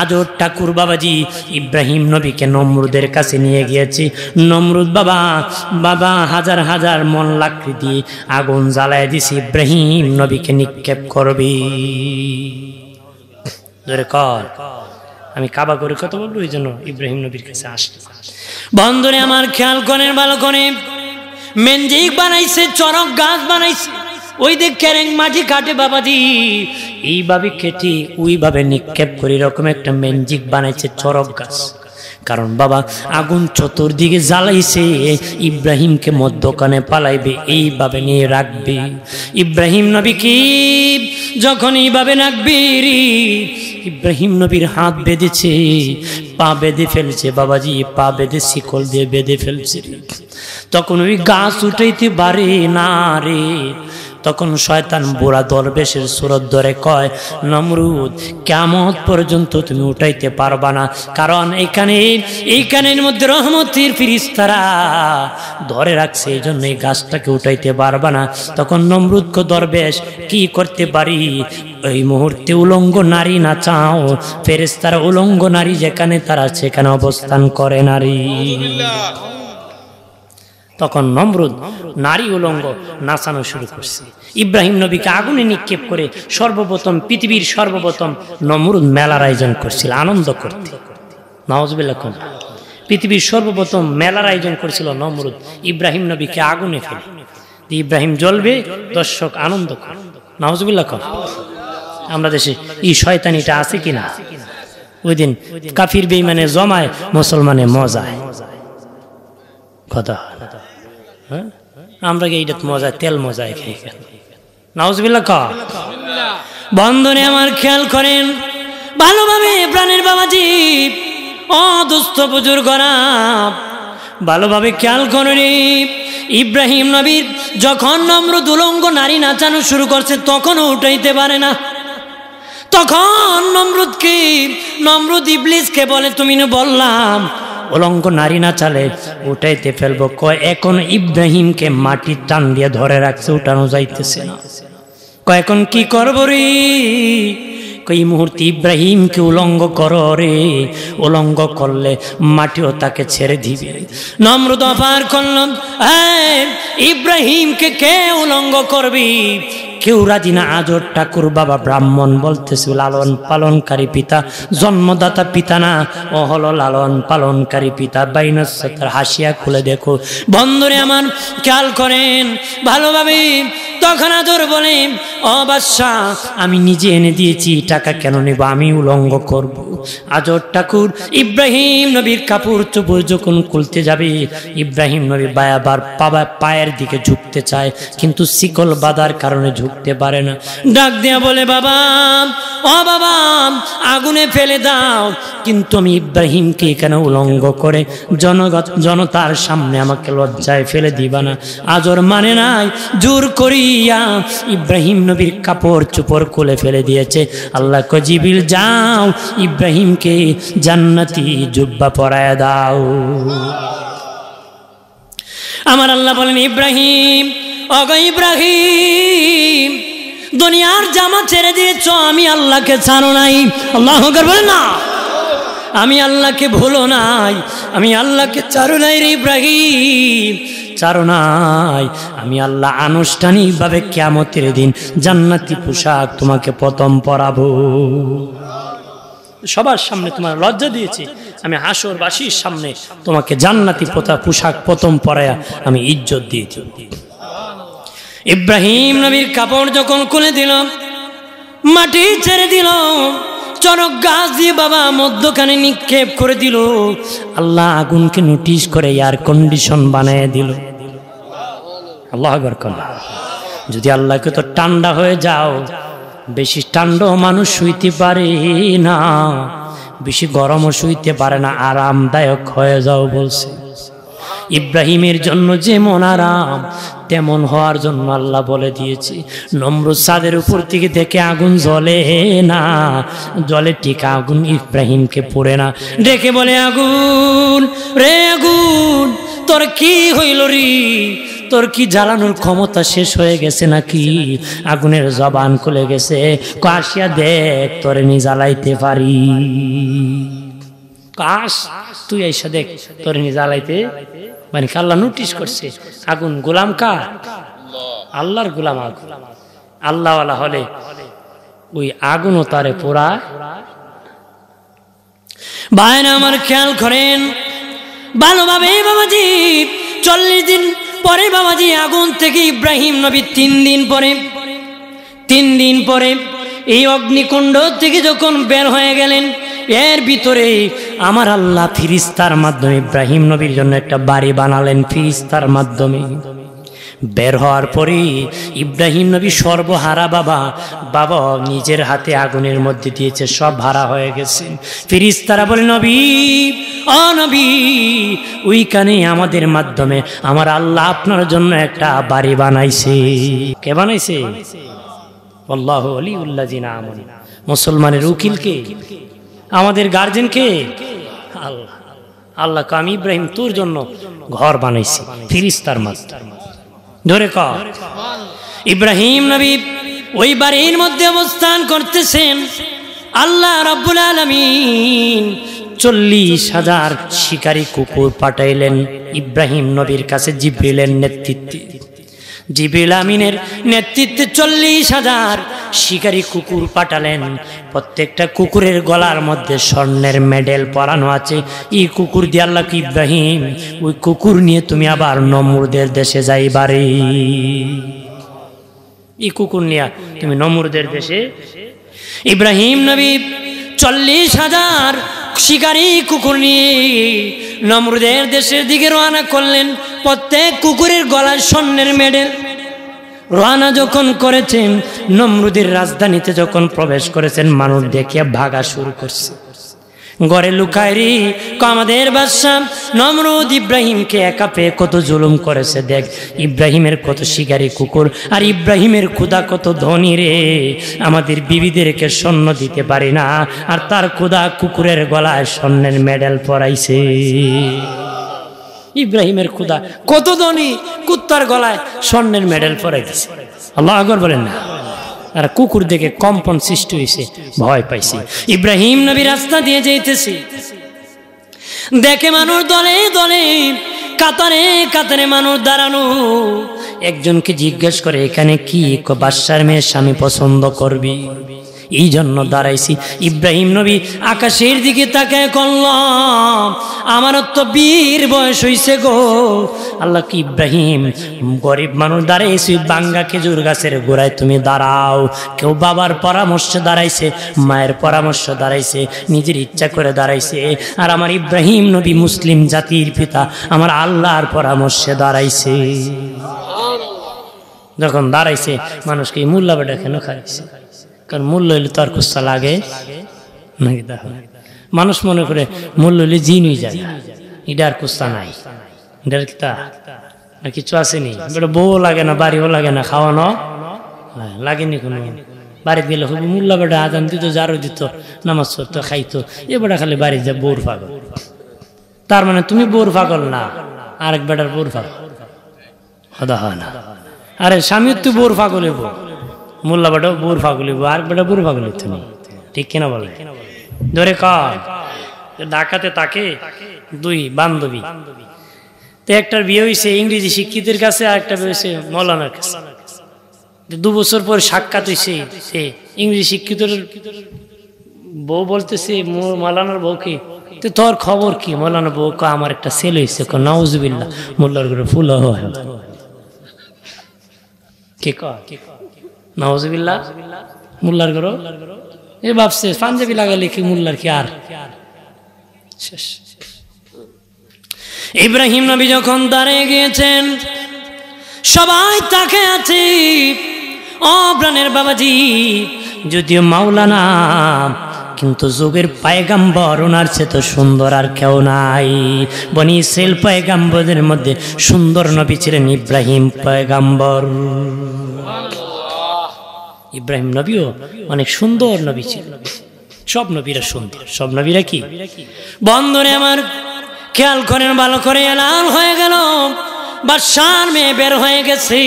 আজর ঠাকুর বাবাজি ইব্রাহিম নবীকে নমরুদের কাছে নিয়ে গিয়েছে। নমরুদ বাবা বাবা হাজার হাজার মন লাকড়ি দিয়ে আগুন জ্বালায় দিছে, ইব্রাহিম নবীকে নিক্ষেপ করবে। ধরে কর আমি কাবা করে কথা বলবো, এই জন্য ইব্রাহিম নবীর কাছে আসলো। বন্ধুরে আমার খেয়াল করেন ভালো করে, মেনজিক বানাইছে, চরক গাছ বানাইছে, ওই দিক কেরেং মাটি কাটে বাবাজি, এইভাবে কেটে ওইভাবে নিক্ষেপ করে এরকম একটা মেনজিক বানাইছে চরক গাছ। কারণ বাবা আগুন চতুর্দিকে জ্বালাইছে, ইব্রাহিমকে মধ্যখানে পালাইবে, এইভাবে নিয়ে রাখবে। ইব্রাহিম নবীকে যখন এইভাবে রাখবে, ইব্রাহিম নবীর হাত বেঁধেছে, পা বেঁধে ফেলছে বাবাজি, পা বেঁধে শিকল দিয়ে বেঁধে ফেলছে। তখন ওই গাছ উঠাইতে পারে না রে। তখন শয়তান বুড়া দরবেশের সুরত ধরে কয়, নমরুদ কিয়ামত পর্যন্ত তুমি উঠাইতে পারবা না, কারণ এইখানের মধ্যে রহমতের ফেরেশতারা ধরে রাখছে, এই জন্য এই গাছটাকে উঠাইতে পারবা না। তখন নমরুদকে দরবেশ কি করতে পারি, ওই মুহূর্তে উলঙ্গ নারী না চাও, ফেরেশতারা উলঙ্গ নারী যেখানে তারা সেখানে অবস্থান করে নারী। তখন নমরুদ নারী উলঙ্গ নাচানো শুরু করছে। ইব্রাহিম নবীকে আগুনে নিক্ষেপ করে সর্বপ্রথম পৃথিবীর সর্বপ্রথম নমরুদ মেলার আয়োজন করছিল আনন্দ করতে। নাউজুবিল্লাহ। পৃথিবীর সর্বপ্রথম মেলার আয়োজন করেছিল নমরুদ, ইব্রাহিম নবীকে আগুনে ফেলে। ইব্রাহিম জ্বলবে, দর্শক আনন্দ করে। নাউজুবিল্লাহ। আমরা দেশে এই শয়তানিটা আছে কিনা? ওই দিন কাফির বেঈমানে জমায়, মুসলমানে মজায় কথা। হ্যাঁ আমরা কি এইটা মজায় তেল মজায় খেয়ে গেল। নাউজুবিল্লাহ। বন্ধনে আমার খেয়াল করেন ভালোভাবে প্রাণের বাবাজি, ও দুস্থ বুজুর্গরা ভালোভাবে খেয়াল করেন। ইব্রাহিম নবীর যখন নমরুদ উলঙ্গ নারী নাচানো শুরু করছে, তখনও উঠাইতে পারে না। তখন নমরুদ ইবলিসকে বলে, তুমি না বললাম উলঙ্গ নারী না চালে উঠাইতে ফেলবো, কয় এখন ইব্রাহিমকে মাটির টান দিয়ে ধরে রাখছে, উঠানো যাইতেছে না। কয় এখন কি করবো রে? এই মুহূর্তে ইব্রাহিমকে উলঙ্গ করো রে, উলঙ্গ করলে মাটিও তাকে ছেড়ে দিবে। নমরুদ অফার করলাম, ইব্রাহিমকে কে উলঙ্গ করবি? কেউ রাজি না। আজর ঠাকুর বাবা ব্রাহ্মণ বলতেছে, লালন পালনকারী পিতা, জন্মদাতা পিতা না, ও হলো লালন পালনকারী পিতা। বাইনসত্তর হাসিয়া খুলে দেখো। বন্ধুরে আমার খেয়াল করেন ভালোভাবে। তখন আজর বলে, ও বাদশাহ আমি নিজে এনে দিয়েছি, টাকা কেন নেব, আমি উলঙ্গ করব। আজর ঠাকুর ইব্রাহিম নবীর কাপড় চোপড় যখন খুলতে যাবে, ইব্রাহিম নবী বায়াবার পায়ের দিকে ঝুঁকতে চায়, কিন্তু শিকল বাঁধার কারণে ঝুঁকতে পারে না। ডাক দিয়া বলে, বাবা ও বাবা আগুনে ফেলে দাও, কিন্তু আমি ইব্রাহিমকে এখানে উলঙ্গ করে জনতার সামনে আমাকে লজ্জায় ফেলে দিবা না। আজর মানে নাই, জোর করিয়া ইব্রাহিম নবীর কাপড় চোপড় খুলে ফেলে দিয়েছে। আল্লাহ কয়, জিবরিল যাও ইব্রাহিমকে জান্নাতি জুব্বা পরায় দাও। আমার আল্লাহ বলেন, ইব্রাহিম ওগো ইব্রাহিম দুনিয়ার জামা ছেড়ে দিয়েছ, আমি আল্লাহকে ছাড়ো নাই। আল্লাহু আকবার বলেন না। আমি আল্লাহকে ভুলো নাই, আমি আল্লাহকে ছাড়ো নাই রে ইব্রাহিম, ছাড়ো নাই। আমি আল্লাহ আনুষ্ঠানিকভাবে কিয়ামতের দিন জান্নাতি পোশাক তোমাকে প্রথম পরাবো। সবার সামনে তোমার লজ্জা দিয়েছি, আমি হাসরবাসীর সামনে তোমাকে জান্নাতি পোশাক প্রথম পরায়া আমি ইজ্জত দিয়েছি। ইব্রাহিম নবীর কাপড় যখন খুলে দিল, মাটি ছেড়ে দিল, চরক গাছ দিয়ে বাবা মধ্যখানে নিক্ষেপ করে দিল। আল্লাহ আগুনকে নোটিশ করে এয়ার কন্ডিশন বানিয়ে দিল। আল্লাহ আকবার। যদি আল্লাহকে তো ঠান্ডা হয়ে যাও, বেশি ঠান্ডা মানুষ শুইতে পারে না, বেশি গরমও শুইতে পারে না, আরামদায়ক হয়ে যাও বলছে। ইব্রাহিমের জন্য যেমন আরাম তেমন হওয়ার জন্য আল্লাহ বলে দিয়েছে, নমরুদ ছাদের উপর থেকে দেখে আগুন জ্বলে না, জলে ঠিক আগুন ইব্রাহিমকে পড়ে না, ডেকে বলে আগুন রে আগুন তোর কি হইল রে, তোর কি জ্বালানোর ক্ষমতা শেষ হয়ে গেছে নাকি? আগুনের জবান খুলে গেছে, কাশিয়া দেখ তোরে নি জ্বালাইতে পারি, কাশ তুই এসে দেখ তোরে নি জ্বালাইতে মানে আল্লাহ নোটিশ করছে। আগুন গোলাম কার? আল্লাহর গোলাম। আগুন আল্লাহওয়ালা হলে ওই আগুনও তারে পোড়া। ভাইরা আমার খেয়াল করেন ভালোভাবে বাবাজি, 40 দিন পরে বাবাজি আগুন থেকে ইব্রাহিম নবী 3 দিন পরে এই অগ্নিকুণ্ড থেকে যখন বের হয়ে গেলেন, এর ভিতরে আমার আল্লাহ ফিরিস্তার মাধ্যমে ইব্রাহিম নবীর জন্য একটা বাড়ি বানালেন। ফিরিস্তার মাধ্যমে বের হওয়ার পরে ইব্রাহিম নবী সর্বহারা বাবা নিজের হাতে আগুনের মধ্যে দিয়েছে, সব হারা হয়ে গেছে। ফিরিস্তারা বলে নবী ও নবী, ওইখানে আমাদের মাধ্যমে আমার আল্লাহ আপনার জন্য একটা বাড়ি বানাইছে। কে বানাইছে? আল্লাহু ওয়ালিউল্লাযিনা আমানু। মুসলমানের উকিল কে? আমাদের গার্জেন কে? আল্লাহ। আল্লাহ আমি ইব্রাহিম তোর জন্য ঘর বানাইছি ফিরিস্তার মাধ্যমে। ধরে কর ইব্রাহিম নবী ওই বাড়ির মধ্যে অবস্থান করতেছেন। আল্লাহ রাব্বুল আলামিন 40,000 শিকারী কুকুর পাঠাইলেন ইব্রাহিম নবীর কাছে জিবরিলের নেতৃত্বে। জিবরিল আমিনের নেতৃত্বে 40,000 শিকারী কুকুর পাঠালেন। প্রত্যেকটা কুকুরের গলার মধ্যে স্বর্ণের মেডেল পরানো আছে। এই কুকুর দিয়ে আল্লাহ কি ইব্রাহিম ওই কুকুর নিয়ে তুমি আবার নমরুদের দেশে যাইবারে। এই কুকুর নিয়ে তুমি নমরুদের দেশে। ইব্রাহিম নবী 40,000 শিকারী কুকুর নিয়ে নমরুদের দেশের দিকে রওনা করলেন। প্রত্যেক কুকুরের গলায় স্বর্ণের মেডেল। রওনা যখন করেছেন, নমরুদের রাজধানীতে যখন প্রবেশ করেছেন, মানুষ দেখিয়া ভাগা শুরু করছে। ঘরে লুকায় রে আমাদের বাদশা নমরুদ ইব্রাহিমকে একা পেয়ে কত জুলুম করেছে দেখ। ইব্রাহিমের কত শিকারী কুকুর, আর ইব্রাহিমের ক্ষুধা কত ধনী রে, আমাদের বিবিদেরকে স্বর্ণ দিতে পারি না, আর তার ক্ষুধা কুকুরের গলায় স্বর্ণের মেডেল পরাইছে। ইব্রাহিমের ক্ষুধা কত ধনী, কুত্তার গলায় স্বর্ণের মেডেল পরাই দিছে। আল্লাহু আকবার বলেন না। আর কুকুর দেখে কম্পন সৃষ্টি হয়েছে, ভয় পাইছে। ইব্রাহিম নবী রাস্তা দিয়ে যাইতেছে, দেখে মানুষ দলে দলে কাতারে কাতারে মানুষ দাঁড়ানো। একজনকে জিজ্ঞেস করে এখানে কি? বাদশার মেয়ের স্বামী পছন্দ করবি, এই জন্য দাঁড়াইছি। ইব্রাহিম নবী আকাশের দিকে তাকায় করলাম, আমার তো বীর বয়স হইছে গো। আল্লাহ কি ইব্রাহিম গরিব মানুষ দাঁড়াইছি, বাঙ্গা খেজুর গাছের গোড়ায় তুমি দাঁড়াও। কেউ বাবার পরামর্শে দাঁড়াইছে, মায়ের পরামর্শ দাঁড়াইছে, নিজের ইচ্ছা করে দাঁড়াইছে। আর আমার ইব্রাহিম নবী মুসলিম জাতির পিতা, আমার আল্লাহর পরামর্শে দাঁড়াইছে। যখন দাঁড়াইছে, মানুষকে মূল্যা বেটা কেন খাইছে? কারণ মূল্য হইলে তো আর কুস্তা লাগে নাকি? দেখো মানুষ মনে করে মূল্য হইলে জিন হয়ে যায়, এটা আর কুস্তা নাই, এটার কিতা আর কিছু আসেনি। বেটা বউ লাগে না, বাড়িও লাগে না, খাওয়ানো লাগেনি কোনো। বাড়িতে গেলে খুব মূল্য বেটা আজান দিত, জারো দিত, নামাজ পড়তো, খাইতো। এ বেটা খালি বাড়ি যায় বউর পাগল। তার মানে তুমি বউর পাগল না, আরেক বেটার বউর পাগল। হদা হয় না। আরে স্বামীর তুই বউর পাগল হইব, মোল্লা বেটাও বুর ফাগুলি, আর বেটা বুর ফাগুলি তুমি, ঠিক কিনা বলে? ধরে কর ঢাকাতে তাকে 2 বান্ধবী, তো একটার বিয়ে হয়েছে ইংরেজি শিক্ষিতের কাছে, আর একটা বিয়ে হয়েছে মৌলানার কাছে। 2 বছর পর সাক্ষাৎ হয়েছে। সে ইংরেজি শিক্ষিতের বউ বলতেছে মৌলানার বউকে, তো তোর খবর কি? মৌলানার বউ আমার একটা ছেলে হয়েছে। নাউজুবিল্লাহ। মোল্লার ঘরে ফুল হয় কে কর নাউজুবিল্লাহ। মোল্লার ঘর এ ভাবছে পাঞ্জাবি লাগালে কি মোল্লার কি আর শেষ। ইব্রাহিম নবী যখন দাঁড়িয়ে গিয়েছেন, সবাই তাকে আছে। ও প্রাণের বাবাজি, যদিও মাওলানা কিন্তু যুগের পয়গম্বর ওনার চেয়ে তো সুন্দর আর কেউ নাই। বনি ইসরাইল পয়গম্বরদের মধ্যে সুন্দর নবী ছিলেন ইব্রাহিম পয়গম্বর। ইব্রাহিম নবীও অনেক সুন্দর নবী ছিল। সব নবীরা সুন্দর, সব নবীরা কি বন্ধুরে আমার খেয়াল করেন ভালো করে। এলান হয়ে গেল বাদশার মেয়ে বের হয়ে গেছে,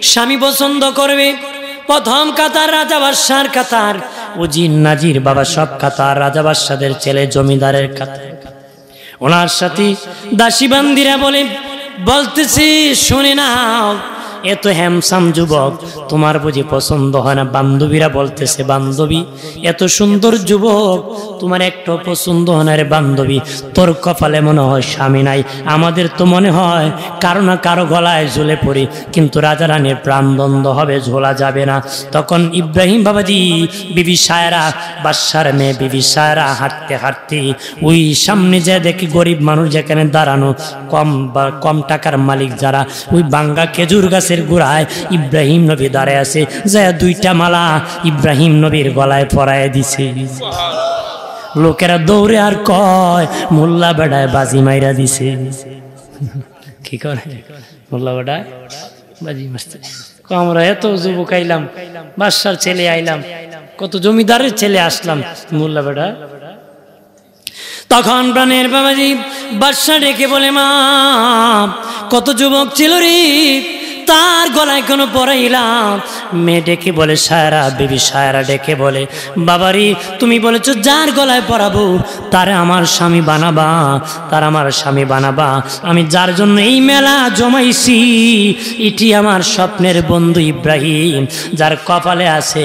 স্বামী পছন্দ করবে। প্রথম কাতার রাজা বাদশার কাতার, উজির নাজির বাবা সব কাতার রাজা বাদশাদের ছেলে জমিদারের কাতার। ওনার সাথে দাসীবান্দিরা বলতেছি শুনে নাও, এত হ্যামসাম যুবক তোমার বুঝি পছন্দ হয় না? বান্ধবীরা বলতেছে বান্ধবী এত সুন্দর যুবক তোমার একটা পছন্দ হয় না রে বান্ধবী, তোর কপালে মনে হয় স্বামী নাই, আমাদের তো মনে হয় কারো না কারো গলায় ঝুলে পড়ি, কিন্তু রাজা রানীর প্রাণদ্বন্দ্ব হবে, ঝোলা যাবে না। তখন ইব্রাহিম বাবাজি বিবি সায়রা বাদশার মেয়ে বিবি সায়রা হাঁটতে হাঁটতে ওই সামনে যে দেখি গরিব মানুষ যেখানে দাঁড়ানো, কম টাকার মালিক যারা, ওই বাঙ্গা খেজুর গাছের গোড়ায় ইব্রাহিম নবী দাঁড়ায় আছে, যা দুইটা মালা ইব্রাহিম নবীর গলায় পরায় দিছে। লোকেরা দৌড়ে আর কয় মোল্লা বেড়ায় বাজি মাইরা দিছে। কি করে মোল্লা বেড়ায় বাজি মারছে? আমরা এত যুবক আইলাম, বাদশার ছেলে আইলাম, কত জমিদারের ছেলে আসলাম, মোল্লা বেড়ায়। তখন প্রাণের বাবাজি বাদশা ডেকে বলে মা কত যুবক ছিল রে, তার গলায় কোনো পরাইলাম? মেয়ে ডেকে বলে সায়রা, বিবি সায়রা ডেকে বলে বাবারি তুমি বলেছো যার গলায় পরাবো তারে আমার স্বামী বানাবা, তার আমার স্বামী বানাবা। আমি যার জন্য এই মেলা জমাইছি এটি আমার স্বপ্নের বন্ধু ইব্রাহিম, যার কপালে আছে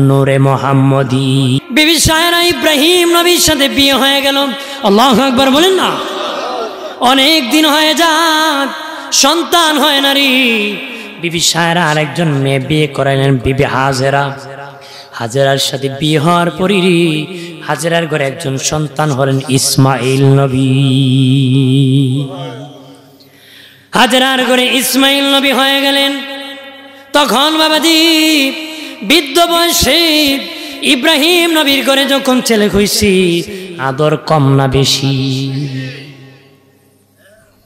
নূরে মোহাম্মদী। বিবি সায়রা ইব্রাহিম নবীর সাথে বিয়ে হয়ে গেল। আল্লাহু আকবার বলেন না। অনেক দিন হয়ে যাক সন্তান হয় নারী। বিবি সায়রা আরেকজন মেয়ে বিয়ে করাইলেন, বিবি হাজেরা। হাজেরার সাথে বিয়ে হওয়ার পরই হাজেরার ঘরে একজন সন্তান হলেন ইসমাইল নবী। হাজেরার ঘরে ইসমাইল নবী হয়ে গেলেন। তখন বাবাজি বৃদ্ধ বয়সে ইব্রাহিম নবীর ঘরে যখন ছেলে হইছি, আদর কম না বেশি?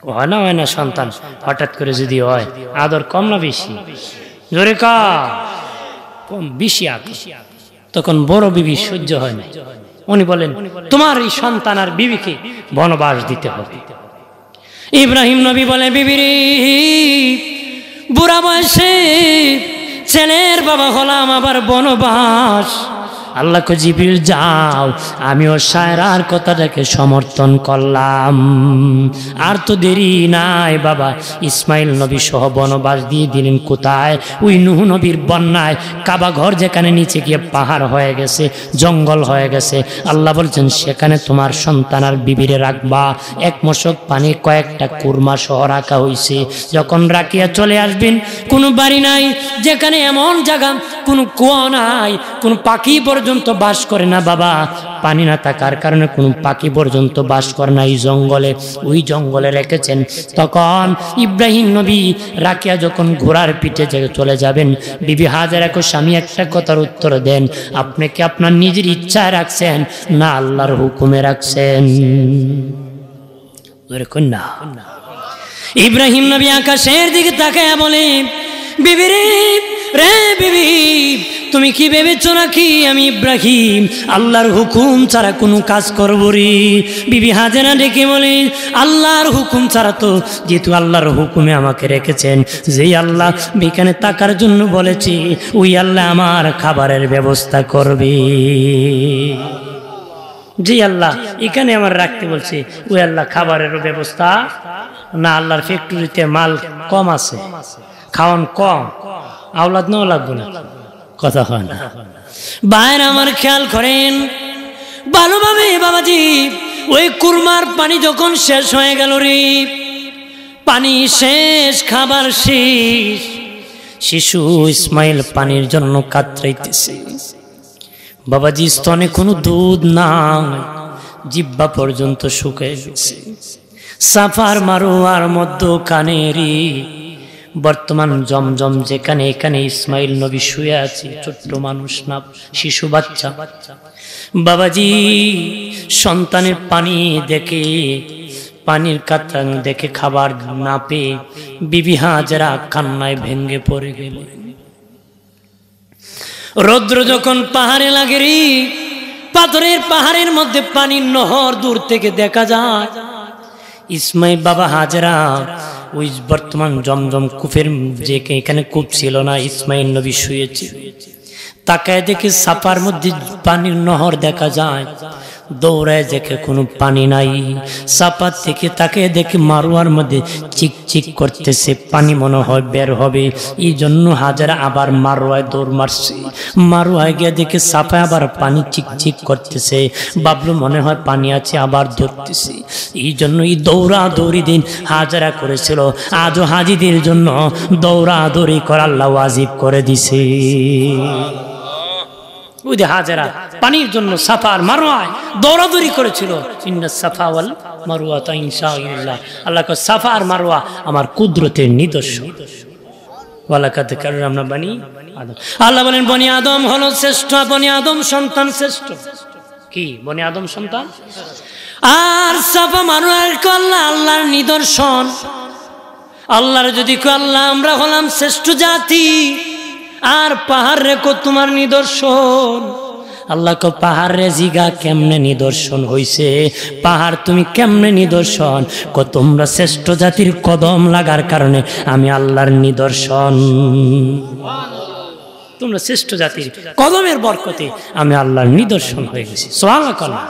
হয় না হয় না সন্তান হঠাৎ করে যদি হয়, আদর কম না বেশি? জোরে কম বেশি আদর। তখন বড় বিবি সহ্য হয় না, উনি বলেন তোমার এই সন্তান আর বিবিকে বনবাস দিতে হবে। ইব্রাহিম নবী বলে বিবিরে বুড়া বয়সে ছেলের বাবা হলাম আবার বনবাস? আল্লাহকে জিবরিল যাও, আমিও সায়রার কথাটাকে সমর্থন করলাম। আর তো দেরি নাই বাবা, ইসমাইল নবী সহ বনবাস দিয়ে দিলেন কোথায়? ওই নূহ নবীর বন্যায় কাবা ঘর যেখানে নিচে গিয়ে পাহাড় হয়ে গেছে, জঙ্গল হয়ে গেছে, আল্লাহ বলছেন সেখানে তোমার সন্তান আর বিবিরে রাখবা। এক মশক পানি কয়েকটা কুরমা সহ রাখা হয়েছে। যখন রাখিয়া চলে আসবেন, কোনো বাড়ি নাই, যেখানে এমন জায়গা কোনো কুয়া নাই, কোনো পাখি পর্যন্ত বাস করে না বাবা। পানি না থাকার কারণে কোনো পাখি পর্যন্ত বাস করে না এই জঙ্গলে, ওই জঙ্গলে রেখেছেন। তখন ইব্রাহিম নবী রাখিয়া যখন ঘোড়ার পিঠে চলে যাবেন, বিবি হাজেরাকে স্বামী একটা কথার উত্তর দেন, আপনি কি আপনার নিজের ইচ্ছায় রাখছেন না আল্লাহর হুকুমে রাখছেন? না। ইব্রাহিম নবী আকাশের দিকে তাকায়া বলে বিবি রে বিবি তুমি কি ভেবেছো নাকি আমি ইব্রাহিম আল্লাহর হুকুম ছাড়া কোনো কাজ করবো রে? বিবি হাজেরা ডেকে বলে আল্লাহর হুকুম ছাড়া তো, যেহেতু আল্লাহর হুকুমে আমাকে রেখেছেন, যেই আল্লাহ এখানে থাকার জন্য বলেছি ওই আল্লাহ আমার খাবারের ব্যবস্থা করবে। যে আল্লাহ এখানে আমার রাখতে বলছে ওই আল্লাহ খাবারেরও ব্যবস্থা না? আল্লাহর ফ্যাক্টরিতে মাল কম আছে, খাওয়ান কম, আওলাদ নাও লাগবে না, কথা হয় না। বাইরে আমার খেয়াল করেন ভালোভাবে বাবাজি, ওই কুরমার পানি যখন শেষ হয়ে গেল রে, পানি শেষ, খাবার শেষ, শিশু ইসমাইল পানির জন্য কাতরাইতেছে। বাবাজি স্তনে কোনো দুধ নাই, জিহ্বা পর্যন্ত শুকিয়ে গেছে। সাফার মারোয়ার মধ্য কানেরি বর্তমান জমজম যেখানে, এখানে ইসমাইল নবী শুয়ে আছে, ছোট্ট মানুষ না, শিশু বাচ্চা। বাবাজি সন্তানের পানি দেখে, পানির কাতরা দেখে খাবার না পেয়ে বিবি হাজেরা কান্নায় ভেঙ্গে পড়ে গেল। রৌদ্র যখন পাহাড়ে লাগে রে, পাথরের পাহাড়ের মধ্যে পানির নহর দূর থেকে দেখা যায়। ইসমাইল বাবা হাজেরা ওই বর্তমান জমজম কূপের, যে এখানে কূপ ছিল না, ইসমাইল নবী শুয়েছে, তাকায় দেখে সাফার মধ্যে পানির নহর দেখা যায়। দৌড়ায় দেখে কোনো পানি নাই। সাফার থেকে তাকে দেখে মারোয়ার মধ্যে চিকচিক করতেছে, পানি মনে হয় বের হবে। এই জন্য হাজারা আবার মারোয়ায় দৌড় মারছে। মারোয়ায় গিয়ে দেখে সাফায় আবার পানি চিকচিক করতেছে, বাবলু মনে হয় পানি আছে, আবার ধরতেছে। এই জন্য এই দৌড়াদৌড়ি দিন হাজারা করেছিল। আজও হাজিদের জন্য দৌড়াদৌড়ি করা আল্লাহ ওয়াজিব করে দিছে। ওই যে হাজারা পানির জন্য সাফা আর মারওয়ায় দৌড়াদৌড়ি করেছিল। ইন্না সাফা ওয়াল মারওয়াতা ইনশাআল্লাহ, আল্লাহ কয় সাফা আর মারওয়া আমার কুদরতের নিদর্শন। ওয়ালাকাদ কাররামনা বনি আদম। আল্লাহ বলেন বনি আদম হলো শ্রেষ্ঠ, বনি আদম সন্তান শ্রেষ্ঠ। কি বনি আদম সন্তান? আর সাফা মারওয়ার কল্লা আল্লাহর নিদর্শন। আল্লাহর যদি কয় আল্লাহ আমরা হলাম শ্রেষ্ঠ জাতি, আর পাহাড় রেখো তোমার নিদর্শন। আল্লাহ কো পাহাড় রে জিগা কেমনে নিদর্শন হইছে, পাহাড় তুমি কেমনে নিদর্শন? কো তোমরা শ্রেষ্ঠ জাতির কদম লাগার কারণে আমি আল্লাহর নিদর্শন। তোমরা শ্রেষ্ঠ জাতির কদমের বরকতে আমি আল্লাহর নিদর্শন হয়ে গেছি। সুবহানাল্লাহ।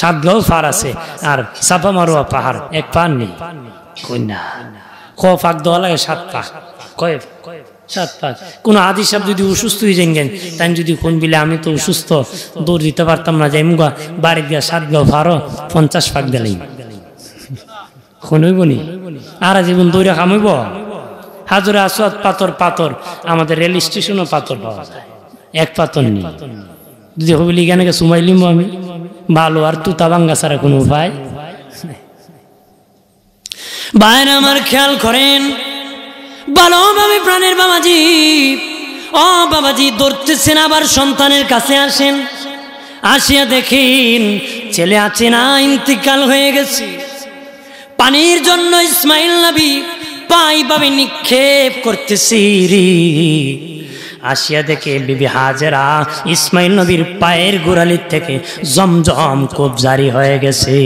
7 গাও পার আছে, আর সাফা মারওয়া পাহাড় এক পার নেই। কই না ক ফাঁক দেওয়া লাগে 7 পা, কয় 7 পা। কোন হাদিস সাহেব যদি অসুস্থ হয়ে যান, তাই যদি কোন বিলে আমি তো অসুস্থ, দৌড় দিতে পারতাম না, যাই মুগা বাড়ি দিয়া 7 গাও পারো 50 ফাঁক দিলেই শুনইব নি? আর জীবন দৌড়ে খামাইব? হাজরে আসওয়াদ পাথর, পাথর আমাদের রেল স্টেশনও পাথর পাওয়া যায়, এক পাথর নেই। যদি হবিলি কেন সুমাইলিম আমি ভালো, আর তুতা ভাঙ্গা ছাড়া কোনো উপায়। বাইরে আমার খেয়াল করেন ভালোভাবে প্রাণের বাবাজি। ও বাবাজি ধরতেছেন, আবার সন্তানের কাছে আসেন, আসিয়া দেখেন ছেলে আছে না, ইন্তিকাল হয়ে গেছে। পানির জন্য ইসমাইল নবী পাইভাবে নিক্ষেপ করতেছি রে। আসিয়া দেখে বিবি হাজেরা ইসমাইল নবীর পায়ের গোড়ালির থেকে জমজম কূপ জারি হয়ে গেছে।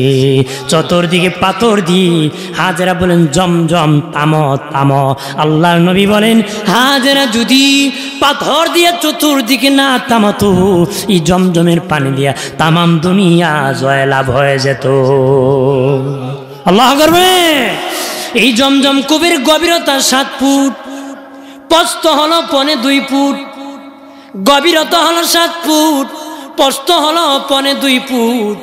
চতুর্দিকে পাথর দিয়ে হাজেরা বলেন জমজম থামো থামো। আল্লাহর নবী বলেন হাজেরা যদি পাথর দিয়ে চতুর্দিকে না থামাতো, এই জমজমের পানি দিয়া তামাম দুনিয়া জয়লাভ হয়ে যেত। আল্লাহ করবে। এই জমজম কূপের গভীরতা 7 ফুট, প্রস্থ হলো 2.25 ফুট, গভীরতা হলো 7 ফুট, প্রস্থ হলো 2.25 ফুট।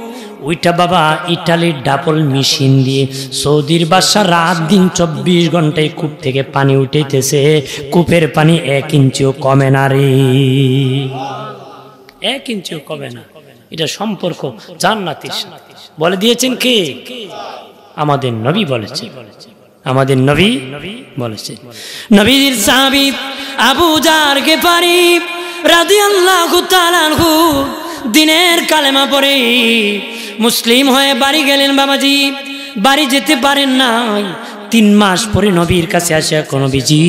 ওইটা বাবা ইটালির ডাবল মেশিন দিয়ে সৌদির বাদশা রাত দিন 24 ঘন্টায় কূপ থেকে পানি উঠাইতেছে। কূপের পানি 1 ইঞ্চিও কমে না রে, 1 ইঞ্চিও কমে না। এটা সম্পর্ক জান্নাতের সাথে। বলে দিয়েছেন কে? আমাদের নবী বলেছে, আমাদের নবী বলেছে। নবীর সাহাবী আবু জার গিফারি রাদিয়াল্লাহু তাআলা আনহু দিনের কালেমা পড়ে মুসলিম হয়ে বাড়ি গেলেন। বাবাজি বাড়ি যেতে পারেন নাই। 3 মাস পরে নবীর কাছে আসে, নবীজি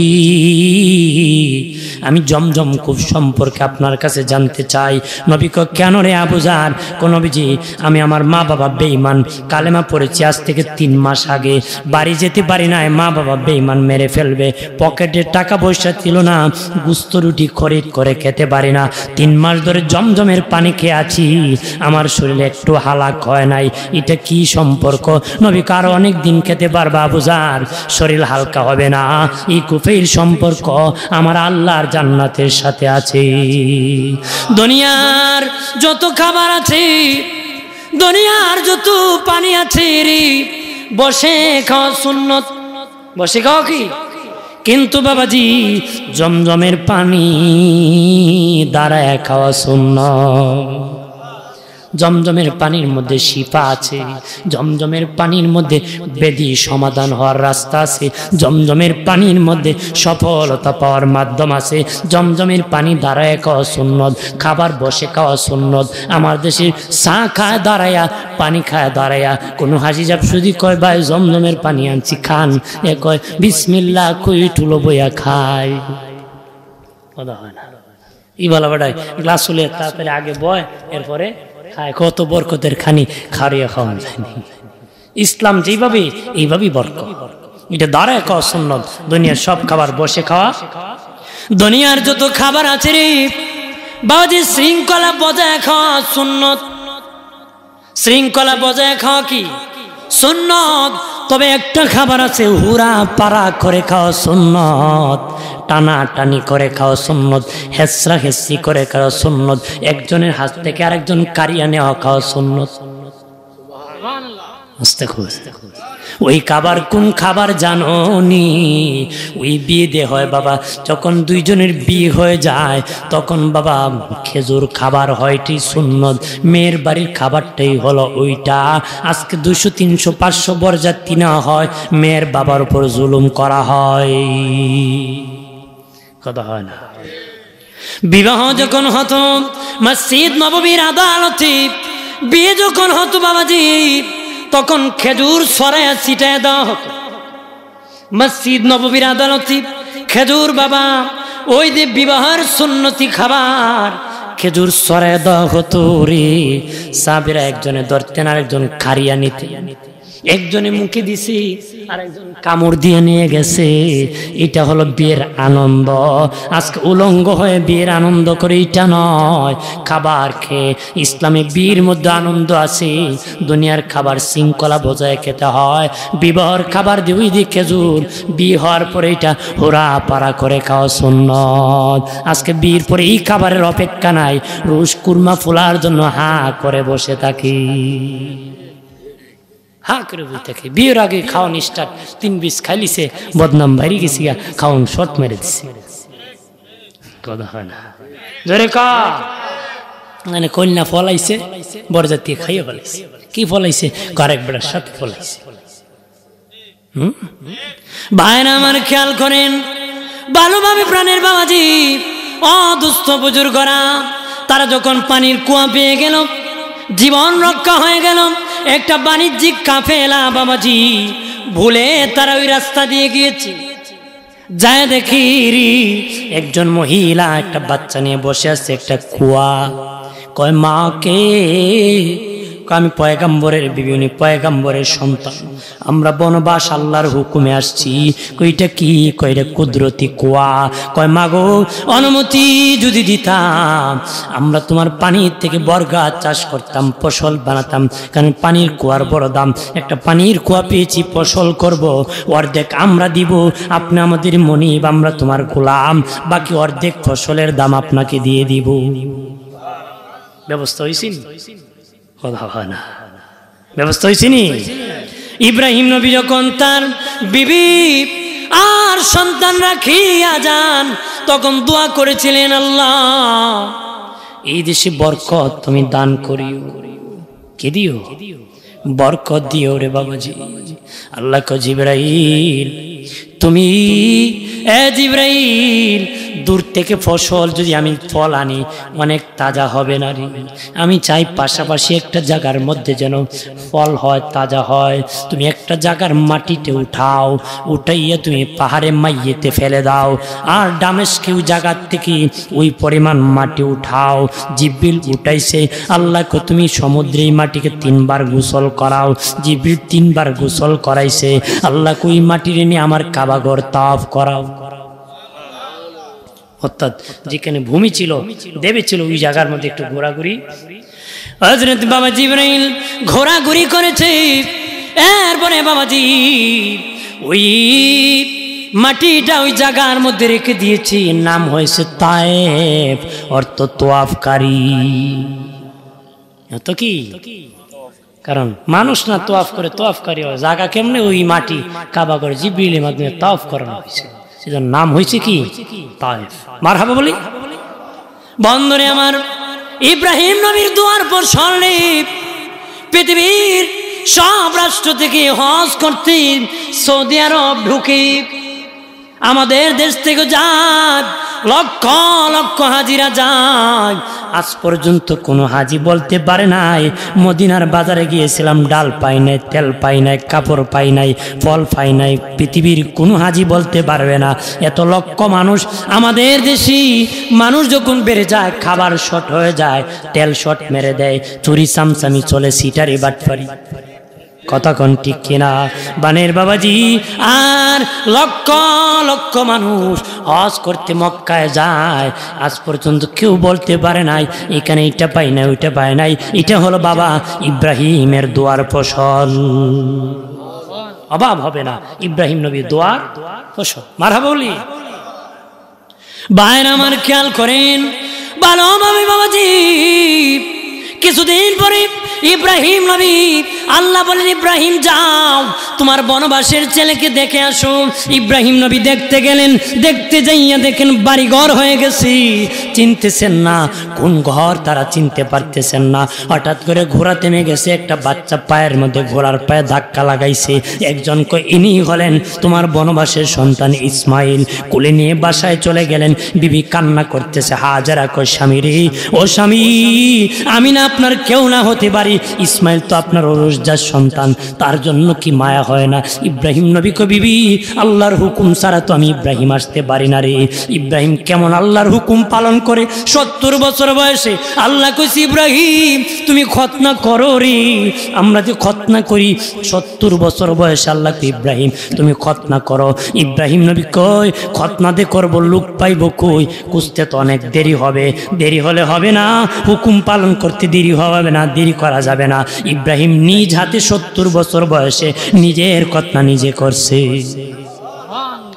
আমি জমজম কূপ সম্পর্কে আপনার কাছে জানতে চাই। নবী কয় কেন রে আবু জার? নবীজি আমি আমার মা বাবা বেঈমান, কালেমা পড়েছি আজ থেকে 3 মাস আগে, বাড়ি যেতে পারি না, মা বাবা বেঈমান মেরে ফেলবে, পকেটে টাকা পয়সা ছিল না, গুস্ত রুটি খরিদ করে খেতে পারি না, 3 মাস ধরে জমজমের পানি খেয়ে আছি, আমার শরীরে একটু হালাক হয় নাই, এটা কি সম্পর্ক? নবী কারো অনেক দিন খেতে পারবা আবু জার, শরীর হালকা হবে না। এই কূপের সম্পর্ক আমার আল্লাহর জান্নাতের সাথে আছে। দুনিয়ার যত খাবার আছে, দুনিয়ার যত পানি আছে রে, বসে খাওয়া সুন্নত, বসে খাওয়া কি? কিন্তু বাবাজি জমজমের পানি দাঁড়ায় খাওয়া সুন্নত। জমজমের পানির মধ্যে শিফা আছে, জমজমের পানির মধ্যে ব্যাধি সমাধান হওয়ার রাস্তা আছে, জমজমের পানির মধ্যে সফলতা পাওয়ার মাধ্যম আছে। জমজমের পানি দাঁড়ায় খাওয়া সুন্নত, খাবার বসে খাওয়া সুন্নত। আমার দেশে চা খায় দাঁড়ায়া, পানি খায় দাঁড়ায়া। কোনো হাসি যাব শুধু কয় ভাই জমজমের পানি আনছি খান, এ কয় বিসমিল্লাহ কই টুলো বইয়া খায়, কথা হয় না। ই বলা বেড়ায় গ্লাস হলে তাড়াতাড়ি আগে বয়, এরপরে খায়। কত বরকতের খানি খারিয়া খাওয়া যায়নি। ইসলাম যেভাবে এইভাবেই বরকত। এটা দাঁড়ায় খাওয়া সুন্নত, দুনিয়ার সব খাবার বসে খাওয়া। দুনিয়ার যত খাবার আছে রে বাবাজি শৃঙ্খলা বজায় খাওয়া সুন্নত, শৃঙ্খলা বজায় খাওয়া কি সুন্নত। তবে একটা খাবার আছে হুরা পারা করে খাওয়া সুন্নত, টানা টানি করে খাওয়া সুন্নত, হেসরা হেসি করে খাওয়া সুন্নত, একজনের হাত থেকে আরেকজন কারিয়া নেওয়া খাওয়া সুন্নত। ওই খাবার কোন খাবার জানো নি? ওই বিয়ে দে হয় বাবা, যখন দুইজনের বিয়ে হয়ে যায় তখন বাবা খেজুর খাবার হয়টি সুন্নত। মেয়ের বাড়ির খাবারটাই হলো ওইটা। আজকে 200, 300, 500 বরযাত্রী না হয়, মেয়ের বাবার উপর জুলুম করা হয়, কথা হয় না। বিবাহ যখন হতো মসজিদ নববীর আদালতে, বিয়ে যখন হতো বাবাজি তখন খেজুর সরাইয়া ছিটায় দেওয়া হতো মসজিদ নববীর আদালতে। খেজুর বাবা ওই যে বিবাহের সুন্নতি খাবার, খেজুর সরাইয়া দেওয়া হতো রে। সাহাবীরা একজনে ধরতেন আর একজন খারিয়া নিতে, একজনে মুখে দিছি আর একজন কামড় দিয়ে নিয়ে গেছে। এটা হলো বিয়ের আনন্দ। আজকে উলঙ্গ হয়ে বিয়ের আনন্দ করে এটা নয়, খাবার খেয়ে। ইসলামে বিয়ের মধ্যে আনন্দ আছে, দুনিয়ার খাবার শৃঙ্খলা বজায় খেতে হয়। বিবাহর খাবার দিয়ে ওই দিয়ে খেজুর, বিয়ে হওয়ার পরে এটা হোরা পাড়া করে খাওয়া সুন্নত। আজকে বিয়ের পরে এই খাবারের অপেক্ষা নাই, রোজ কুরমা ফুলার জন্য হা করে বসে থাকি, হা করে বই থাকে। বিয়ের আগে খাওয়ান স্টার্ট, 3 পিস খাইলিছে, বদনাম বাইরে গেছি, খাওয়ান শর্ট মেরে দিছে, কথা হয় না। জোরে কা মানে কন্যা ফলাইছে, বরযাত্রী খাইয়ে ফলাইছে। কি ফলাইছে? আরেক বেড়ার সাথে ফলাইছে। ভাইরা আমার খেয়াল করেন ভালোভাবে প্রাণের বাবাজি, অদুস্থ বুজুর্গরা, তারা যখন পানির কুয়া পেয়ে গেল, জীবন রক্ষা হয়ে গেল। একটা বাণিজ্যিক কাফেলা বাবাজি ভুলে তারা ওই রাস্তা দিয়ে গিয়েছে, যায় দেখি একজন মহিলা একটা বাচ্চা নিয়ে বসে আছে একটা কুয়া। কয় মা কে? আমি পয়গাম্বরের বিবি, উনি পয়গাম্বরের সন্তান, আমরা বনবাস আল্লাহর হুকুমে আসছি। কইটা কি? কইরে কুদরতি কুয়া। কয় মাগো অনুমতি যদি দিতাম আমরা তোমার পানির থেকে বরগাছ চাষ করতাম, ফসল বানাতাম, কারণ পানির কুয়ার বড় দাম। একটা পানির কুয়া পেয়েছি, ফসল করব, অর্ধেক আমরা দিব, আপনি আমাদের মনিব, আমরা তোমার গোলাম, বাকি অর্ধেক ফসলের দাম আপনাকে দিয়ে দিব। ব্যবস্থা হয়েছে? কথা হয় না। ব্যবস্থা হয়েছে নি? ইব্রাহিম নবী যখন তার বিবি আর সন্তান রাখিয়া যান তখন দোয়া করেছিলেন, আল্লাহ এই দেশে বরকত তুমি দান করিও। কে দিও? বরকত দিও রে বাবাজি। আল্লাহ কো জিবরাইল তুমি, এ জিবরাইল দূর থেকে ফসল যদি আমি ফল আনি অনেক তাজা হবে না রে, আমি চাই পাশাপাশি একটা জায়গার মধ্যে যেন ফল হয়, তাজা হয়। তুমি একটা জায়গার মাটিতে উঠাও, উঠাইয়া তুমি পাহাড়ে মাইয়েতে ফেলে দাও, আর দামেস্কেও জায়গার থেকে ওই পরিমাণ মাটি উঠাও। জিব্রিল উঠাইছে, আল্লাহ কো তুমি সমুদ্রে মাটিকে 3 বার গোসল করাও। জিব্রিল 3 বার গোসল করাইছে। আল্লাহ কো এই মাটির নিয়ে আমার কাবাঘর তাওয়াফ করাও। অর্থাৎ যেখানে ভূমি ছিল, দেবে ছিল, ওই জায়গার মধ্যে একটু ঘোরাঘুরি। হযরত বাবা জিবরাইল ঘোরাঘুরি করেছে। এরপরে বাবাজি ওই মাটিটা ওই জায়গার মধ্যে রেখে দিয়েছি, নাম হয়েছে তায়েফ, অর্থ তোয়াফকারী। তো কি কারণ মানুষ না তোয়াফ করে, তোয়াফকারী হয়। জায়গা কেমনে? ওই মাটি কাবাঘর জিবরিলের মাধ্যমে তাওয়াফ করানো হয়েছে, সেটার নাম হয়েছে কি? তায়েফ। মারহাবা বলি। বন্ধুরে আমার, ইব্রাহিম নবীর দুয়ার পর সরলে পৃথিবীর সব রাষ্ট্র থেকে হজ করতে সৌদি আরব ঢুকে, আমাদের দেশ থেকে যায় লক্ষ লক্ষ হাজিরা যায়। আজ পর্যন্ত কোনো হাজি বলতে পারে নাই মদিনার বাজারে গিয়েছিলাম, ডাল পাই নাই, তেল পাই নাই, কাপড় পাই নাই, ফল পাই নাই। পৃথিবীর কোনো হাজি বলতে পারবে না। এত লক্ষ মানুষ, আমাদের দেশি মানুষ যখন বেড়ে যায় খাবার শর্ট হয়ে যায়, তেল শর্ট মেরে দেয়, চুরি চামচামি চলে, সিটারি বাটপারি, কথা কোন ঠিক কিনা বানের বাবাজি। আর লক্ষ লক্ষ মানুষ হজ করতে মক্কায় যায়, আজ পর্যন্ত কেউ বলতে পারে নাই এখানে এটা পাই নাই, ওইটা পাই নাই। এটা হলো বাবা ইব্রাহিমের দোয়ার ফসল, অভাব হবে না। ইব্রাহিম নবীর দোয়ার ফসল, মারহাবা বলি। ভাইরা আমার খেয়াল করেন ভালোভাবে বাবাজি। কিছুদিন পরে ইব্রাহিম নবী, আল্লাহ বলেন ইব্রাহিম যাও তোমার বনবাসের ছেলেকে দেখে আসো। ইব্রাহিম নবী দেখতে গেলেন, দেখতে যাইয়া দেখেন বাড়িঘর হয়ে গেছে, চিনতেছেন না কোন ঘর, তারা চিনতে পারতেছেন না। হঠাৎ করে ঘোড়া থেমে গেছে, একটা বাচ্চা পায়ের মধ্যে ঘোড়ার পায়ে ধাক্কা লাগাইছে। একজন কয় ইনি হলেন তোমার বনবাসের সন্তান ইসমাইল। কোলে নিয়ে বাসায় চলে গেলেন, বিবি কান্না করতেছে। হাজারা কয় স্বামী রে, ও স্বামী আমি না আপনার কেউ না হতে পারি, ইসমাইল তো আপনার ওরসজার সন্তান, তার জন্য কি মায়া হয় না? ইব্রাহিম নবী কো বিবি আল্লাহর হুকুম ছাড়া তো আমি ইব্রাহিম আসতে পারি না রে। ইব্রাহিম কেমন আল্লাহর হুকুম পালন করে, 70 বছর বয়সে আল্লাহ কইছে ইব্রাহিম তুমি খতনা করো রে। আমরা যে খতনা করি 70 বছর বয়সে আল্লাহ কই ইব্রাহিম তুমি খতনা করো। ইব্রাহিম নবী কই খতনা দে করবো, লোক পাইব কই, কুছতে তো অনেক দেরি হবে, দেরি হলে হবে না, হুকুম পালন করতে দেরি হবে না, দেরি করা যাবে না। ইব্রাহিম নিজ হাতে 70 বছর বয়সে নিজের খতনা নিজে করছে।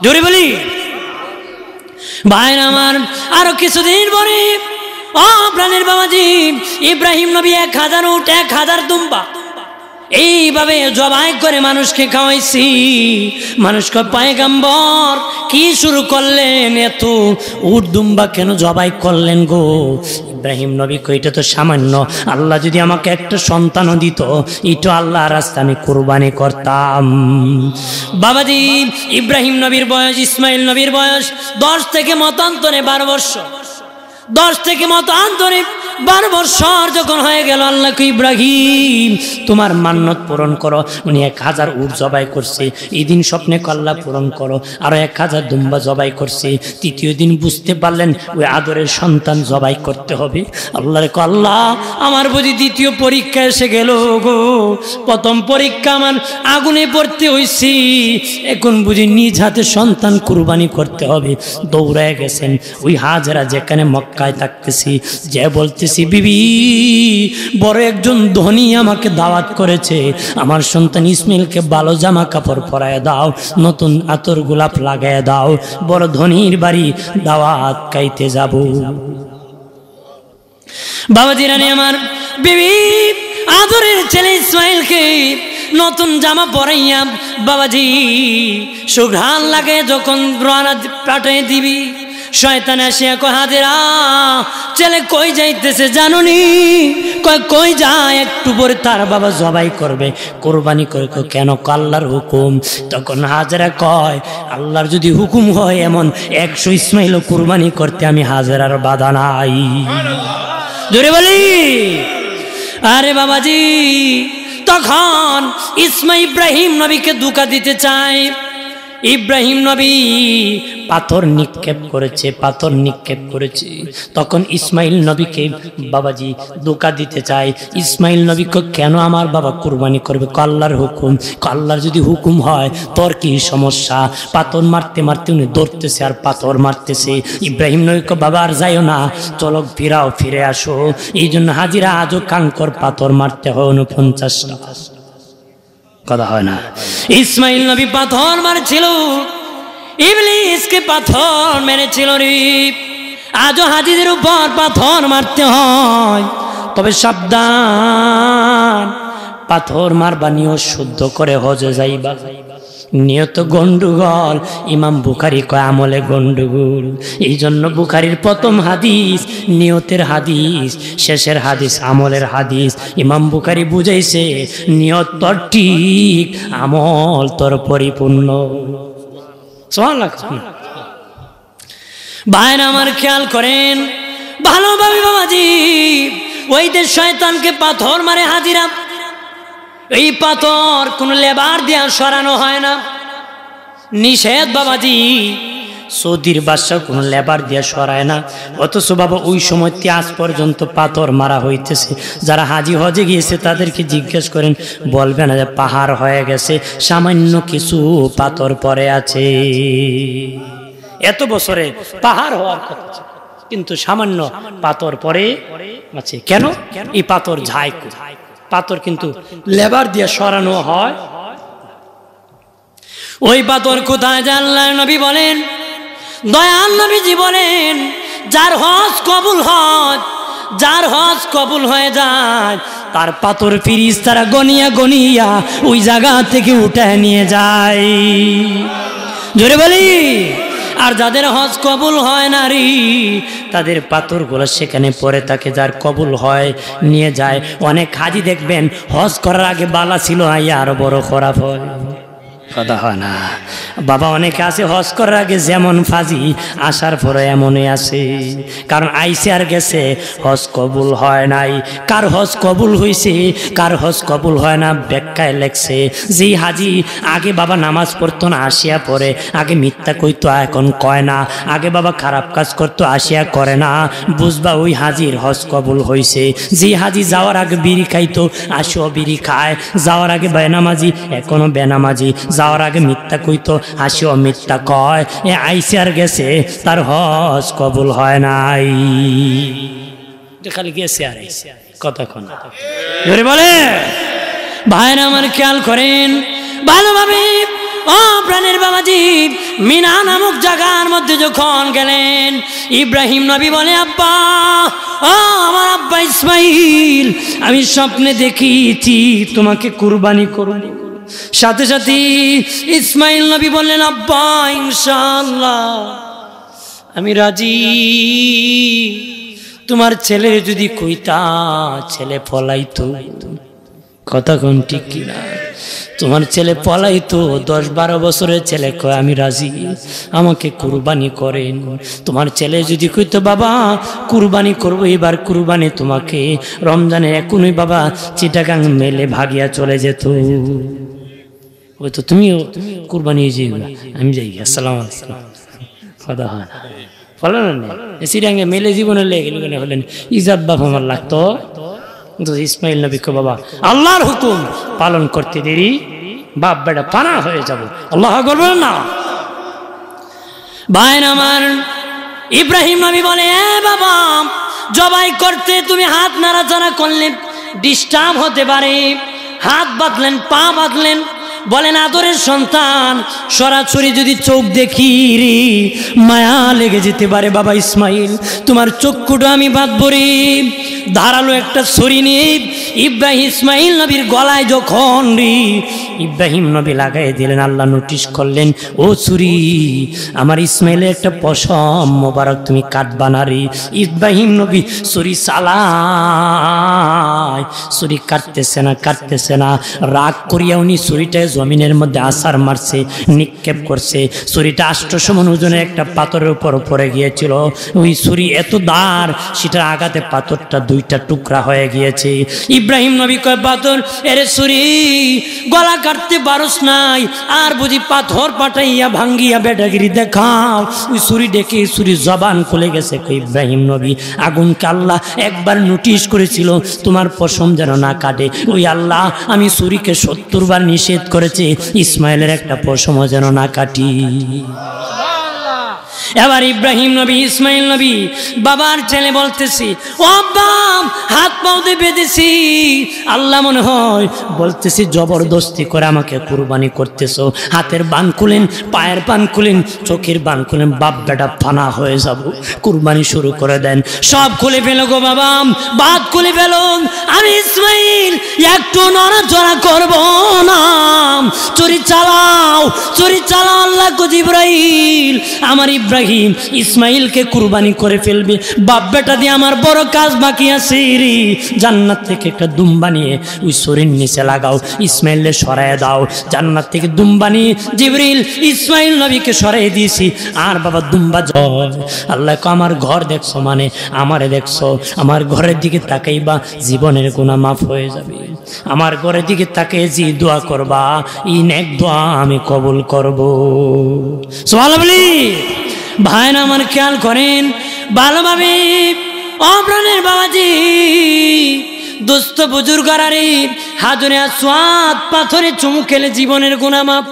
জোরে বলি ভাইরা আমার। আরো কিছুদিন পরে ও প্রাণের বাবাজি, ইব্রাহিম নবী 1000 উট 1000 দুম্বা এইভাবে জবাই করে মানুষকে খাওয়াইছি। মানুষকে পয়গম্বর কি শুরু করলেন, এত উট দুম্বা কেন জবাই করলেন গো? ইব্রাহিম নবী কইটা তো সামান্য, আল্লাহ যদি আমাকে একটা সন্তানও দিত, এটা আল্লাহ রাস্তা আমি কুরবানি করতাম। বাবাজি ইব্রাহিম নবীর বয়স, ইসমাইল নবীর বয়স 10 থেকে মতান্তরে 12 বছর, 10 থেকে মতান্তরে 12 বছর যখন হয়ে গেল, আল্লাহ কই ইব্রাহিম তোমার মান্নত পূরণ করো। উনি 1000 উট জবাই করছে। এই দিন স্বপ্নে আল্লাহ পূরণ করো। আরো 1000 দুম্বা জবাই করছে। তৃতীয় দিন বুঝতে পারলেন ওই আদরের সন্তান জবাই করতে হবে। আল্লাহরে কো আল্লাহ আমার বুঝি দ্বিতীয় পরীক্ষা এসে গেল গো, প্রথম পরীক্ষা আমার আগুনে পড়তে হইছি, এখন বুঝি নিজ হাতে সন্তান কুরবানি করতে হবে। দৌড়ায় গেছেন ওই হাজরা যেখানে মক্কায় থাকতেছি, যে বলতেছি বিবি বড় একজন ধনী আমাকে দাওয়াত করেছে, আমার সন্তান ইসমাইলকে ভালো জামা কাপড় পরায় দাও, নতুন আতর গোলাপ লাগায় দাও, বড় ধনীর বাড়ি দাওয়াত খাইতে যাব। বাবাজি রানী আমার, বিবি আদরের ছেলে ইসমাইলকে নতুন জামা পরাইয়া বাবাজি সুঘ্রাণ লাগে যখন রানা পাঠিয়ে দিবি, শয়তান আসিয়া কয় হাজেরা ছেলে কই যাইতেছে জানুনি? কই যায়, একটু পরে তার বাবা জবাই করবে, কোরবানি করে। কেন? আল্লাহর হুকুম। তখন হাজেরা কয় আল্লাহর যদি হুকুম হয় এমন 100 ইসমাইলও কোরবানি করতে আমি হাজেরার বাধা নাই। জোরে বলি আরে বাবাজি। তখন ইব্রাহিম নবীকে ধোঁকা দিতে চায়। ইব্রাহিম নবী পাথর নিক্ষেপ করেছে, তখন ইসমাইল নবীকে বাবাজি ধোঁকা দিতে চায়। ইসমাইল নবীকে কেন আমার বাবা কুরবানি করবে? আল্লাহর হুকুম। আল্লাহর যদি হুকুম হয় তোর কি সমস্যা? পাথর মারতে মারতে উনি ধরতেছে আর পাথর মারতেছে। ইব্রাহিম নবীকে বাবা আর যাইও না, চলো ফিরে আসো। এই জন্য হাজিরা আজও কাঙ্কর পাথর মারতে হয় 49টা, কথা হয় না। ইসমাইল নবী পাথর মারছিল, ইবলিসকে পাথর মেরেছিল রে। আজও হাজিদের উপর পাথর মারতে হয়, তবে সাবধান, পাথর মারবা নিয়ত শুদ্ধ করে হজে যাইবা, নিয়ত গন্ডগোল। ইমাম বুখারী কয় আমলে গন্ডগোল। এই জন্য বুখারীর প্রথম হাদিস নিয়তের হাদিস, শেষের হাদিস আমলের হাদিস। ইমাম বুখারী বুঝাইছে নিয়ত তোর ঠিক, আমল তোর পরিপূর্ণ। ভাইরা আমার খেয়াল করেন ভালোভাবে বাবাজি, ওই যে শয়তানকে পাথর মারে হাজিরা, এই পাথর কোন লেবার দিয়া সরানো হয় না, নিষেধ বাবাজি। সৌদির বাদশা কোন লেবার দিয়া সরায় না। অথচ বাবা ওই সময় আজ পর্যন্ত পাথর মারা হইতেছে। যারা হাজি হজে গিয়েছে তাদেরকে জিজ্ঞেস করেন, বলবে না যে পাহাড় হয়ে গেছে, সামান্য কিছু পাথর পরে আছে। এত বছরে পাহাড় হওয়ার কথা কিন্তু সামান্য পাথর পরে আছে। কেন? এই পাথর যায়, পাথর কিন্তু লেবার দিয়ে সরানো হয়। ওই পাথর কোথায় জানলেন? নবী বলেন, দয়াল নবীজি বলেন, যার হজ কবুল হয়, যার হজ কবুল হয়ে যায়, তার পাথর ফেরেশতারা গনিয়া গনিয়া ওই জায়গা থেকে উঠায় নিয়ে যায়। জোরে বলি। আর যাদের হজ কবুল হয় না রে, তাদের পাথরগুলো সেখানে পড়ে থাকে। যার কবুল হয় নিয়ে যায়। অনেক হাজি দেখবেন হজ করার আগে বালা ছিল, আইয়া আরো বড় খারাপ হয়, কথা হয় না বাবা। অনেকে আছে হজ করার আগে যেমন ফাজি, আসার পরে এমনই আছে। কারণ আইসে আর গেছে, হজ কবুল হয় নাই। কার হজ কবুল হয়েছে, কার হজ কবুল হয় না, ব্যাখ্যায় লেখছে যে হাজি আগে বাবা নামাজ পড়তো না, আসিয়া পড়ে, আগে মিথ্যা কইতো এখন কয় না, আগে বাবা খারাপ কাজ করতো আসিয়া করে না, বুঝবা ওই হাজির হজ কবুল হয়েছে। যে হাজি যাওয়ার আগে বিড়ি খাইতো, আসিও বিড়ি খায়, যাওয়ার আগে বেনামাজি এখনো বেনামাজি, যাওয়ার আগে মিথ্যা কইতো হাসিও মিথ্যা কয়, এ আইসে আর গেছে, তার হজ কবুল হয় নাই। খালি গেছে আর আইসে, কথা কোন জোরে বলে। ভাইরা আমার খেয়াল করেন ভালোভাবে। ও প্রাণের বাবাজি, মিনা নামক জায়গার মধ্যে যখন গেলেন, ইব্রাহিম নবী বলে, আব্বা, ও আমার আব্বা ইসমাইল, আমি স্বপ্নে দেখিছি তোমাকে কুরবানি করব। সাথে সাথে ইসমাইল নবী বললেন, আব্বা ইনশাআল্লাহ আমি রাজি। তোমার ছেলে যদি কইতা, ছেলে পলাইতো, কথা কোন ঠিক কিনা? তোমার ছেলে পলাইতো, 10-12 বছরের ছেলে কয় আমি রাজি, আমাকে কুরবানি করেন। তোমার ছেলে যদি কইতো, বাবা কুরবানি করবো, এবার কুরবানি তোমাকে, রমজানে এখনই বাবা চিটাগাং মেলে ভাগিয়া চলে যেত। ওই তো তুমিও কুরবানি যাই, আমি যাই, আসসালাম আলাইকুম, কথা হয় না, বলেন না চিটাগাঙ্গে মেলে জীবনে লেগে গেলে হলেন ইজাব বাপ আমার লাগতো। ইসমাইল নবী কো, বাবা আল্লাহর হুকুম পালন করতে দেরি, বাপ বেটা পানা হয়ে যাব, আল্লাহ বলবেন না। ভাইন আমার ইব্রাহিম নবী বলে, এ বাবা, জবাই করতে তুমি হাত নাড়াচাড়া করলে ডিস্টার্ব হতে পারে। হাত বাঁধলেন, পা বাঁধলেন, বলেন আদরের সন্তান, সরাসরি যদি চোখ দেখি রে মায়া লেগে যেতে পারে। বাবা ইসমাইল, তোমার চক্ষুটা আমি বাঁধবো রে। ধারালো একটা ছুরি নিয়ে ইব্রাহিম ইসমাইল নবীর গলায় যখন রে ইব্রাহিম নবী লাগাই দিলেন, আল্লাহ নোটিশ করলেন, ও ছুরি, আমার ইসমাইলের একটা পশম মোবারক তুমি কাটবা না রে। ইব্রাহিম নবী ছুরি চালায়, ছুরি কাটতেছে না, কাটতেছে না। রাগ করিয়া উনি ছুরিটায় জমিনের মধ্যে আছাড় মারছে, নিক্ষেপ করছে। ছুরিটা 800 মণ ওজনের একটা পাথরের উপর পড়ে গিয়েছিল। ওই ছুরি এত দাঁড়, সেটার আঘাতে পাথরটা 2টা টুকরা হয়ে গিয়েছে। ইব্রাহিম নবী কয়, পাথর এরে ছুরি, গলা কাটতে পারস নাই, আর বুঝি পাথর পাঠাইয়া ভাঙ্গিয়া বেটাগিরি দেখাও। ওই ছুরি ডেকে ছুরি জবান খুলে গেছে। ইব্রাহিম নবী, আগুনকে আল্লাহ একবার নোটিশ করেছিল তোমার পশম যেন না কাটে। ওই আল্লাহ আমি ছুরিকে 70 বার নিষেধ করেছে, ইসমাইলের একটা পশমও যেন না কাটি। এবার ইব্রাহিম নবী ইসমাইল নবী বাবার ছেলে বলতেছি, ও আব্বা হাত পাউতে বেঁধেছি, আল্লাহ মনে হয় বলতেছি জবরদস্তি করে আমাকে কুরবানি করতেছো, হাতের বান খুলেন, পায়ের বান খুলেন, চোখের বান খুলেন, বাপ বেটা ফানা হয়ে যাব, কুরবানি শুরু করে দেন। সব খুলে ফেলো গো বাবা, বাদ খুলে ফেলো, আমি ইসমাইল একটু নড়াচড়া করব না, চুরি চালাও, চুরি চালাও। আল্লাহ কো জিবরাইল আমার ইব্রাহিম ইসমাইলকে কুরবানি করে ফেলবে, বাপ বেটা দিয়ে আমার বড় কাজ বাকি আছে রে। জান্নাত থেকে একটা দুম্বা নিয়ে ওই শরীর নিচে লাগাও, ইসমাইলকে সরায় দাও। জান্নাত থেকে দুম্বা নিয়ে জিবরিল ইসমাইল নবীকে সরাই দিয়েছি। আর বাবা দুম্বা জয়, আল্লাহ কো আমার ঘর দেখছো মানে আমারে দেখছো, আমার ঘরের দিকে তাকাইবা জীবনের গুনাহ মাফ হয়ে যাবে। আমার ঘরের দিকে তাকিয়ে যে দোয়া করবা এই নেক দোয়া আমি কবুল করব। সুবহানাল্লাহ। ভাইরা আমার খেয়াল করেন ভালোভাবে, অপ্রাণের বাবাজি দোস্ত বুজুর্গারে হাজরে আসওয়াদ পাথরে চুমু খেলে জীবনের গুনাহ মাফ।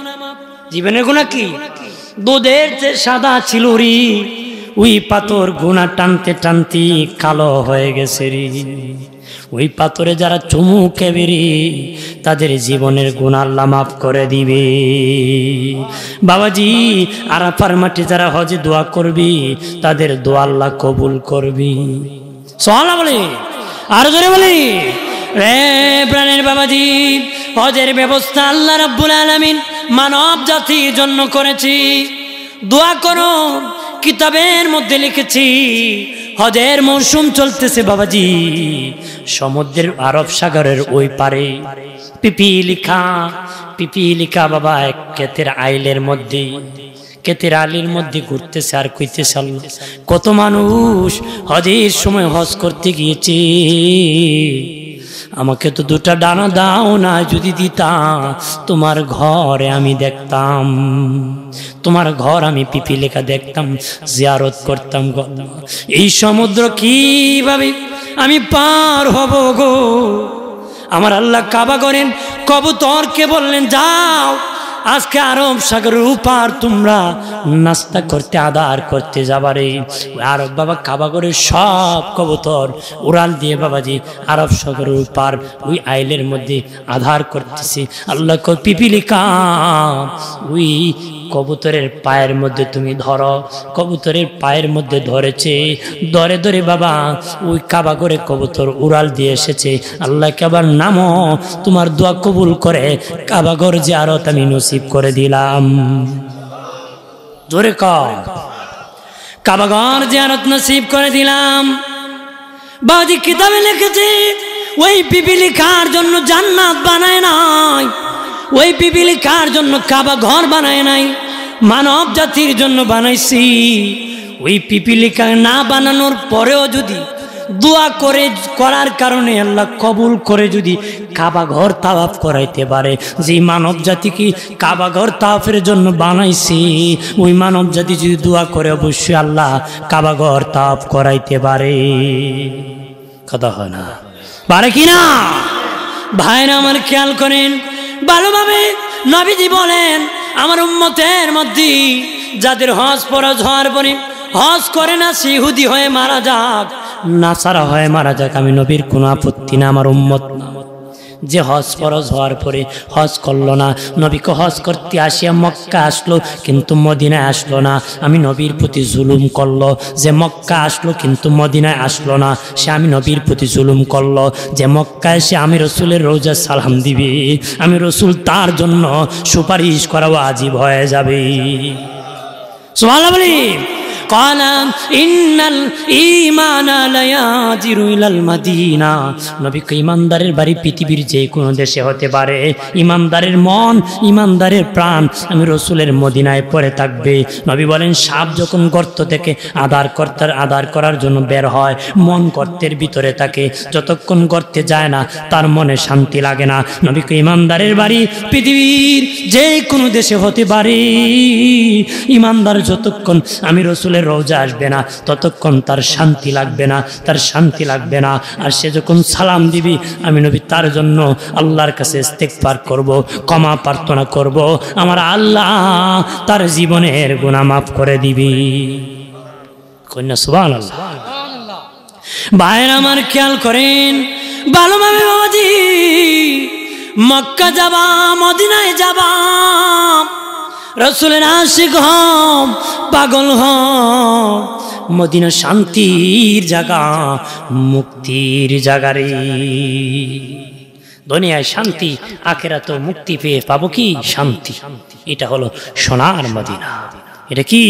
জীবনের গুনাহ কি? দুধের যে সাদা ছিল রে, ওই পাথর গুনাহ টানতে টানতে কালো হয়ে গেছে রে। ওই পাথরে যারা চুমু খেবে রে তাদের জীবনের গুনাহ আল্লাহ মাফ করে দিবে। বাবাজি আরাফার মাঠে যারা হজে দোয়া করবি তাদের দোয়া আল্লাহ কবুল করবি। সুবহানাল্লাহ বলে, আর জোরে বলি রে প্রাণের বাবাজি, হজের ব্যবস্থা আল্লাহ রাব্বুল আলামিন মানব জাতির জন্য করেছি। দোয়া করো, কিতাবের মধ্যে লিখেছি হজের মৌসুম চলতেছে বাবাজি, সমুদ্রের আরব সাগরের ওই পারে পিপিলিকা বাবা এক ক্ষেতের আইলের মধ্যে, ক্ষেতের আলির মধ্যে ঘুরতেছে আর কইতেছে আল্লাহ কত মানুষ হজের সময় হজ করতে গিয়েছে, আমাকে তো দুটা ডানা দাও না, যদি দিতা তোমার ঘরে আমি দেখতাম, তোমার ঘর আমি পিপিলিকা দেখতাম, জিয়ারত করতাম। এই সমুদ্র কিভাবে আমি পার হব গো? আমার আল্লাহ কাবা করেন কবুতরকে বললেন যাও আজকে আরব সাগরের উপার তোমরা নাস্তা করতে আদার করতে যাবারে। আরব বাবা কাবা করে সব কবুতর উড়াল দিয়ে বাবাজি আরব সাগরের উপার ওই আইলের মধ্যে আধার করতেছে। আল্লাহ পিপিলিকা ওই কবুতরের পায়ের মধ্যে তুমি ধরো, কবুতরের পায়ের মধ্যে ধরেছে, ধরে ধরে বাবা ওই কাবা করে কবুতর উড়াল দিয়ে এসেছে। আল্লাহকে আবার নামো, তোমার দোয়া কবুল করে কাবাগর জিয়ারত আমি নসিব করে দিলাম। জোরে কর, কাবাগর জিয়ারত নসিব করে দিলাম। বাবাজি কিতাবে লিখেছে ওই পিপিলিকার জন্য জান্নাত বানায় নাই, ওই পিপিলিকার জন্য কাবা ঘর বানায় নাই, মানব জাতির জন্য বানাইছি। ওই পিপিলিকা না বানানোর পরেও যদি দোয়া করে করার কারণে আল্লাহ কবুল করে যদি কাবা ঘর তাওয়াফ করাইতে পারে, যে মানব জাতিকে কাবা ঘর তাওয়াফের জন্য বানাইছি ওই মানব জাতি যদি দোয়া করে অবশ্যই আল্লাহ কাবা ঘর তাওয়াফ করাইতে পারে। কথা হয় না? পারে কিনা? ভাইরা আমার খেয়াল করেন ভালোভাবে, নবীজি বলেন আমার উম্মতের মধ্যে যাদের হজ ফরজ হওয়ার পরে হজ করে না সে ইহুদি হয়ে মারা যাক, নাসারা হয়ে মারা যাক, আমি নবীর কোনো আপত্তি না। আমার উম্মত যে হজ ফরজ হওয়ার পরে হজ করলো না, নবীকে হজ করতে আসিয়া মক্কা আসলো কিন্তু মদিনায় আসলো না, আমি নবীর প্রতি জুলুম করলো। যে মক্কা আসলো কিন্তু মদিনায় আসলো না, সে আমি নবীর প্রতি জুলুম করলো। যে মক্কায় এসে আমি রসুলের রোজা সালাম দিবে, আমি রসুল তার জন্য সুপারিশ করা ওয়াজিব হয়ে যাবে। সুবহানাল্লাহ বলি। কালাম ইন্নাল ঈমানা লা ইয়াজিরু ইলাল মাদিনা, নবী কে ইমানদারের বাড়ি পৃথিবীর যে কোনো দেশে হতে পারে, ইমানদারের মন ইমানদারের প্রাণ আমি রসুলের মদিনায় পড়ে থাকবে। নবী বলেন সাপ যখন গর্ত থেকে আদার করার জন্য বের হয়, মন গর্তের ভিতরে থাকে, যতক্ষণ গর্তে যায় না তার মনে শান্তি লাগে না। নবী কে ইমানদারের বাড়ি পৃথিবীর যে কোনো দেশে হতে পারে, ইমানদার যতক্ষণ আমি রসুলের রসুলের রওজা আসবে না ততক্ষণ তার শান্তি লাগবে না, তার শান্তি লাগবে না। আর সে যখন সালাম দিবি আমি নবী তার জন্য আল্লাহর কাছে ইস্তেগফার করব, ক্ষমা প্রার্থনা করব, আমার আল্লাহ তার জীবনের গুনাহ মাফ করে দিবি। কন্যা সুবহানাল্লাহ। ভাইরা আমার খেয়াল করেন ভালোভাবে বাবাজি, মক্কা যাবা, মদিনায় যাবা, রসুলের আশিক হও, পাগল হও, মদিনা শান্তির জায়গা, মুক্তির জায়গা রে। দুনিয়ায় শান্তি, আখিরাতে মুক্তি পেয়ে পাবো কি শান্তি। এটা হলো সোনার মদিনা। এটা কি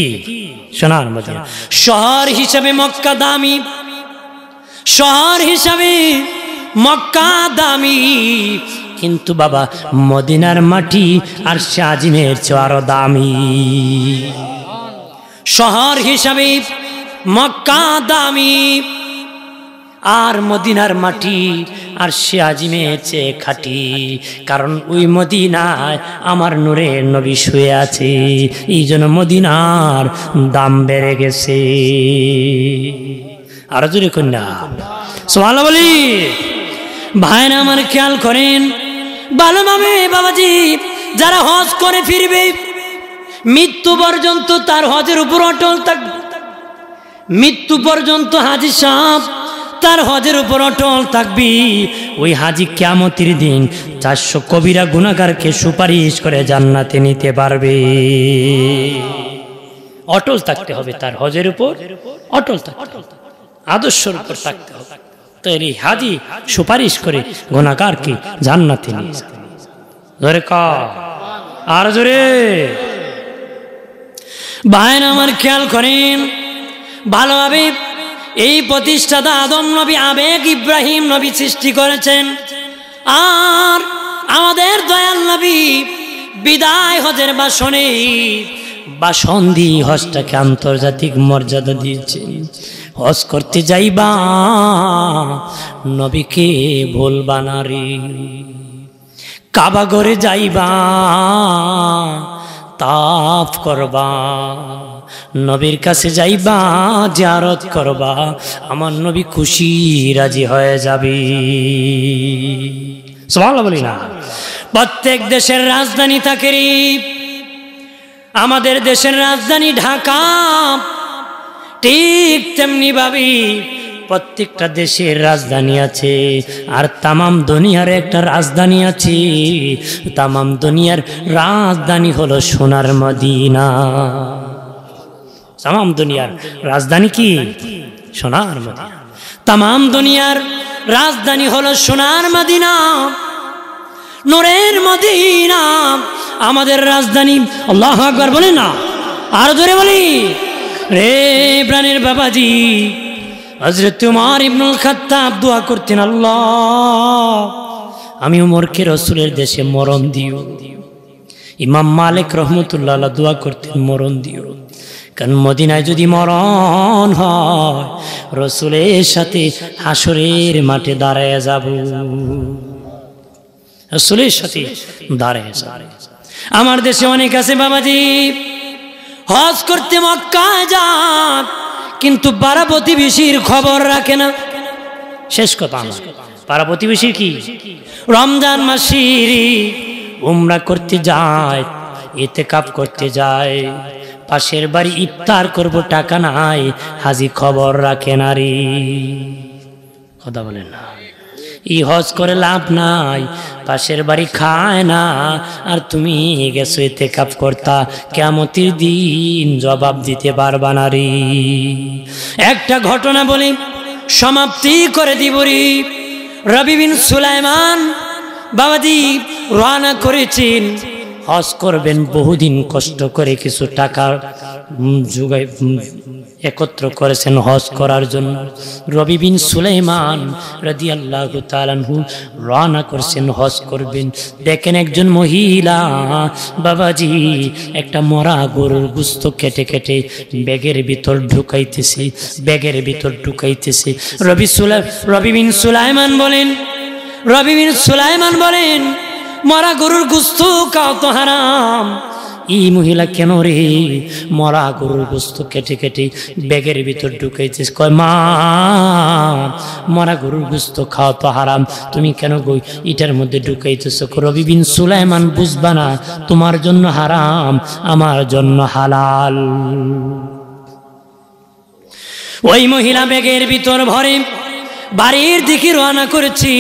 সোনার মদিনা। শহর হিসাবে মক্কা দামি, শহর হিসাবে মক্কা দামি, কিন্তু বাবা মদিনার মাটি আর শাজিমের চেয়ে আরো দামি। শহর হিসাবে মক্কা দামি, আর মদিনার মাটি আর শাজিমের চেয়ে খাঁটি। কারণ ওই মদিনায় আমার নূরের নবী শুয়ে আছে, এই জন্য মদিনার দাম বেড়ে গেছে। আরো জোরে কন্যা সুবহানাল্লাহ বলি। ভাইরা আমার খেয়াল করেন ভালোভাবে বাবাজি, যারা হজ করে ফিরবে মৃত্যু পর্যন্ত তার হজের উপর অটল থাকবে। মৃত্যু পর্যন্ত হাজী সাহেব তার হজের উপর অটল থাকবি। ওই হাজী কিয়ামতের দিন 400 কবিরা গুনাহগারকে সুপারিশ করে জান্নাতে নিতে পারবে। অটল থাকতে হবে, তার হজের উপর অটল থাকতে হবে, আদর্শের উপর থাকতে হবে। তো এই হাজী সুপারিশ করে গুনাহগারকে জান্নাতে নিয়ে যাবে। জোরে কা আর জোরে। ভাইরা আমার খেয়াল করেন ভালোভাবে, এই প্রতিষ্ঠাতা আদম নবী আবেগ ইব্রাহিম নবী সৃষ্টি করেছেন, আর আমাদের দয়াল নবী বিদায় হজের ভাষণে ভাষণ দিয়ে হজটাকে আন্তর্জাতিক মর্যাদা দিয়েছেন। হজ করতে যাইবা নবীকে ভুলবা না রে, কাবা ঘরে যাইবা তাফ করবা, নবীর কাছে যাইবা জিয়ারত করবা, আমার নবী খুশি রাজি হয়ে যাবে। সুবহানাল্লাহ বলি না। প্রত্যেক দেশের রাজধানী থাকে রে, আমাদের দেশের রাজধানী ঢাকা, ঠিক তেমনি ভাবে প্রত্যেকটা দেশের রাজধানী আছে, আর তামাম দুনিয়ার একটা রাজধানী আছে। তামাম দুনিয়ার রাজধানী হলো সোনার মদিনা। তামাম দুনিয়ার রাজধানী কি? সোনার মদিনা। তামাম দুনিয়ার রাজধানী হলো সোনার মদিনা, নূরের মদিনা আমাদের রাজধানী। আল্লাহু আকবার বলে না, আর জোরে বলি রে প্রাণের বাবাজি। হযরত উমর ইবনুল খাত্তাব দোয়া করতেন, আল্লাহ আমি উমরকে রাসূলের দেশে মরণ দিও। ইমাম মালিক রহমতুল্লাহ আলাইহি দোয়া করতেন, মরণ দিও, কারণ মদিনায় যদি মরণ হয় রাসূলের সাথে হাসরের মাঠে দাঁড়ায় যাব, রাসূলের সাথে দাঁড়ায় যাব। আমার দেশে অনেক আছে বাবাজি হজ করতে মক্কায় যান, কিন্তু পাড়া প্রতিবেশীর খবর রাখে না। শেষ কথা আমার, পাড়া প্রতিবেশীর কি রমজান মাসের উমরা করতে যায়, ইতিকাফ করতে যায়, পাশের বাড়ি ইফতার করব টাকা নাই, হাজি খবর রাখে না রে। কথা বলেন না, ই হজ করে লাভ নাই, পাশের বাড়ি খায় না, আর তুমি গেছো ইতিকাফ করতা, কিয়ামতের দিন জবাব দিতে পারবা না রে। একটা ঘটনা বলি সমাপ্তি করে দিব রে। রবি বিন সুলাইমান বাবাজি রওনা করেছেন, হজ করবেন, বহুদিন কষ্ট করে কিছু টাকা জোগাড় একত্র করেছেন হজ করার জন্য। রবি বিন সুলাইমান রাদিয়াল্লাহু তাআলা আনহু রওনা করেছেন হজ করবেন। দেখেন একজন মহিলা বাবাজি একটা মরা গরুর গোশত কেটে কেটে ব্যাগের ভিতর ঢুকাইতেছে, ব্যাগের ভিতর ঢুকাইতেছে। রবি বিন সুলাইমান বলেন মরা গরুর গোশত খাওয়া তো হারাম, এই মহিলা কেন রে মরা গরুর গোস্ত কেটে কেটে ব্যাগের ভিতর ঢুকাইছিস? কয় মা, মরা গরুর গোস্ত খাওয়া তো হারাম, তুমি কেন এটার মধ্যে ঢুকাইতেছ? রবি বিন সুলাইমান, বুঝবা না, তোমার জন্য হারাম, আমার জন্য হালাল। ওই মহিলা ব্যাগের ভিতর ভরে বাড়ির দিকে রওনা করেছি।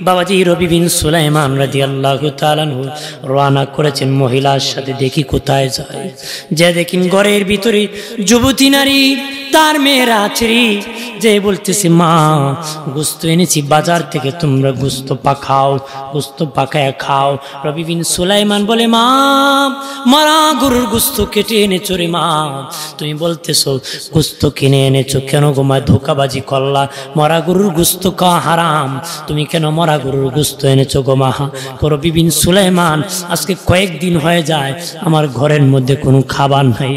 বাবাজি রবি বিন সুলাইমান রাদিয়াল্লাহু তাআলা আনহু রওনা করেছেন মহিলার সাথে। দেখি কোথায় যায়, যে দেখিন ঘরের ভিতরে যুবতী নারী, তার মেয়েরা আছে, যে বলতেছে মা, গোস্ত এনেছি বাজার থেকে, তোমরা গোস্ত পাকাও, গোস্ত পাকায় খাও। রবি বিন সুলাইমান বলে মা, মরা গরুর গোস্ত কেটে এনেছো রে মা, তুমি বলতেছো গোস্ত কিনে এনেছো, কেন গো মা ধোকাবাজি করলা? মরা গরুর গোস্ত খাওয়া হারাম, তুমি কেন মরা গরুর গোস্ত এনেছো গো মা? রবি বিন সুলাইমান, আজকে কয়েকদিন হয়ে যায় আমার ঘরের মধ্যে কোনো খাবার নাই।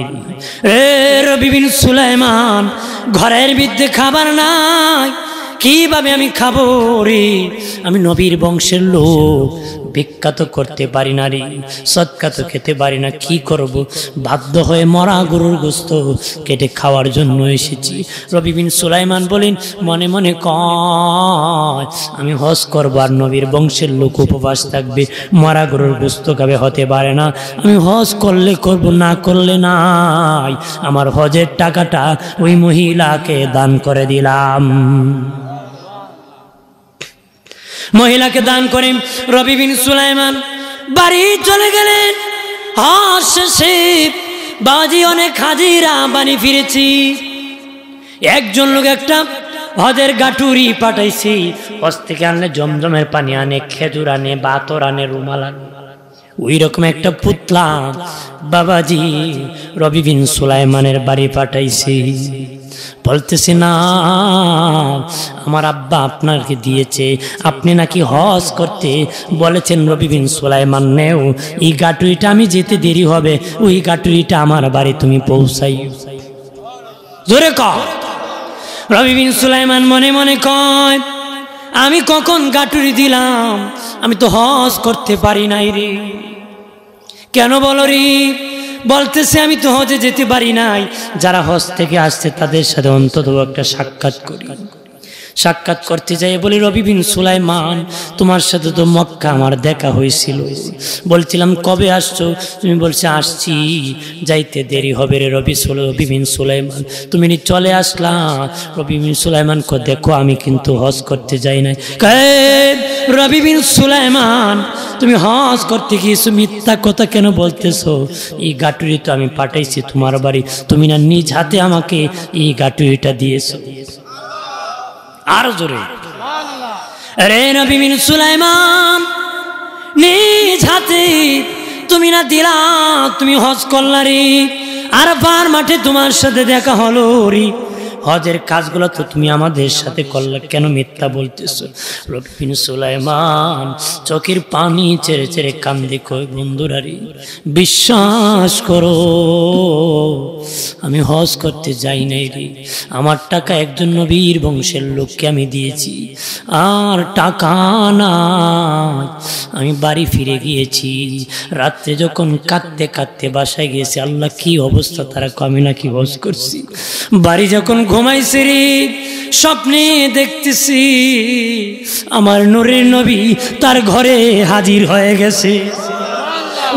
এ রবি বিন সুলাইমান, ঘরের ভিতরে খাবার নাই, কিভাবে আমি খাবো রে? আমি নবীর বংশের লোক, ভিক্ষা তো করতে পারি না রে, সদকা তো খেতে পারি না, কি করব? বাধ্য হয়ে মরা গরুর গোস্ত কেটে খাওয়ার জন্য এসেছি। রবি বিন সুলাইমান বলেন মনে মনে, কয় আমি হজ করবো আর নবীর বংশের লোক উপবাস থাকবে, মরা গরুর গোস্ত খাবে, হতে পারে না। আমি হজ করলে করব, না করলে নাই। আমার হজের টাকাটা ওই মহিলাকে দান করে দিলাম। মহিলাকে দান করে রবি বিন সুলাইমান বাড়ি চলে গেলেন। হজ শেষে বাজি অনেক হাজিরা বাড়ি ফিরেছি। একজন লোক একটা হজের গাটুরি পাঠাইছি, হজ থেকে আনলে জমজমের পানি আনে, খেজুর আনে, বাতর আনে, রুমাল আনে। ওই রকম একটা পুতলা বাবাজি রবি বিন সুলাইমানের বাড়ি পাঠাইছি। বলতেছে না, আমার আব্বা আপনাকে দিয়েছে, আপনি নাকি হজ করতে বলেছেন। রবি বিন সুলাইমান, নেও এই গাটুরিটা, আমি যেতে দেরি হবে, ওই গাটুরিটা আমার বাড়ি তুমি পৌঁছাই। জোরে কর। রবি বিন সুলাইমান মনে মনে কয়, আমি কখন গাটুরি দিলাম? আমি তো হজ করতে পারি নাই রে। কেন বলো রে? বলতেছে আমি তো হজে যেতে পারি নাই, যারা হজ থেকে আসছে তাদের সাথে অন্তত একটা সাক্ষাৎ করি। সাক্ষাৎ করতে যাই বলি, রবি বিন সুলাইমান, তোমার সাথে তো মক্কা আমার দেখা হয়েছিল, বলছিলাম কবে আসছো? তুমি বলছে আসছি, যাইতে দেরি হবে রে রবি বিন সুলাইমান, তুমি চলে আসলা। রবি বিন সুলাইমান কো, দেখো আমি কিন্তু হজ করতে যাই নাই। রবি বিন সুলাইমান, তুমি হজ করতে গিয়েছো, মিথ্যা কথা কেন বলতেছো? এই গাটুরি তো আমি পাঠাইছি তোমার বাড়ি, তুমি না নিজ হাতে আমাকে এই গাটুরিটা দিয়েছো। আর জোরে। আরে নবী বিন সুলাইমান, নিজ হাতে তুমি না দিলা, তুমি হজ করলা রে, আরাফার মাঠে তোমার সাথে দেখা হলো রে, হজের কাজগুলো তো তুমি আমাদের সাথে করলে, কেন মিথ্যা বলতেছো? রবি বিন সুলাইমান চোখের পানি ছেড়ে ছেড়ে কান্দে, কই বন্ধুরা রে, বিশ্বাস করো আমি হজ করতে যাই নাই রে, আমার টাকা একজন নবীর বংশের লোককে আমি দিয়েছি, আর টাকা নাই। আমি বাড়ি ফিরে গিয়েছি, রাত্রে যখন কাঁদতে কাঁদতে বাসায় গিয়েছি, আল্লাহ কি অবস্থা, তারা আমি নাকি হজ করছি। বাড়ি যখন ঘুমাইছে রে, স্বপ্নে দেখতেছি আমার নূরের নবী তার ঘরে হাজির হয়ে গেছে।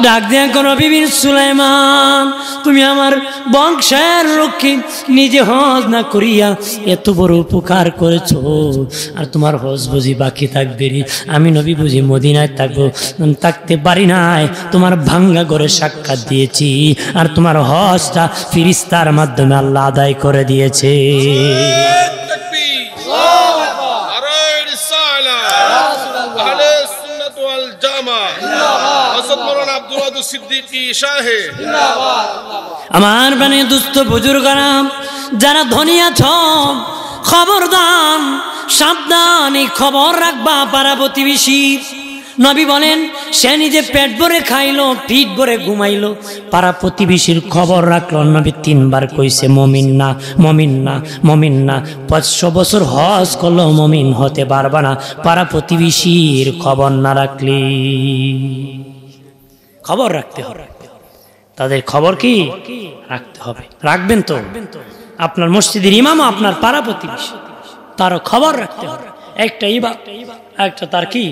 ডাক দেয়া কোন রবি বিন সুলাইমান, তুমি আমার বংশের রক্ষী, নিজে হজ না করিয়া এত বড় উপকার করেছো, আর তোমার হজ বুঝি বাকি থাকবে রে? আমি নবী বুঝি মদিনায় থাকবো, থাকতে পারি নাই, তোমার ভাঙ্গা ঘরে সাক্ষাৎ দিয়েছি, আর তোমার হজটা ফিরিস্তার মাধ্যমে আল্লাহ আদায় করে দিয়েছে। আমার মানে দুস্থ বুজুর্গরা, যারা ধনী আছো, খবরদার, সাবধান, এই খবর রাখবা পাড়া প্রতিবেশী। নবী বলেন, সে নিজে পেট ভরে খাইলো, পিঠ ভরে ঘুমাইলো, পাড়া প্রতিবেশীর খবর রাখলো। নবী 3 বার কইছে, মমিন না, মমিন না, মমিন না। 500 বছর হজ করলো, মমিন হতে পারবা না পাড়া প্রতিবেশীর খবর না রাখলে। খবর রাখতে হবে। তাদের খবর কি রাখতে হবে। রাখবেন তো? আপনার মসজিদের ইমাম, আপনার পাড়া প্রতিবেশী, তারও খবর রাখতে হবে। একটা ইমাম, একটা তার কি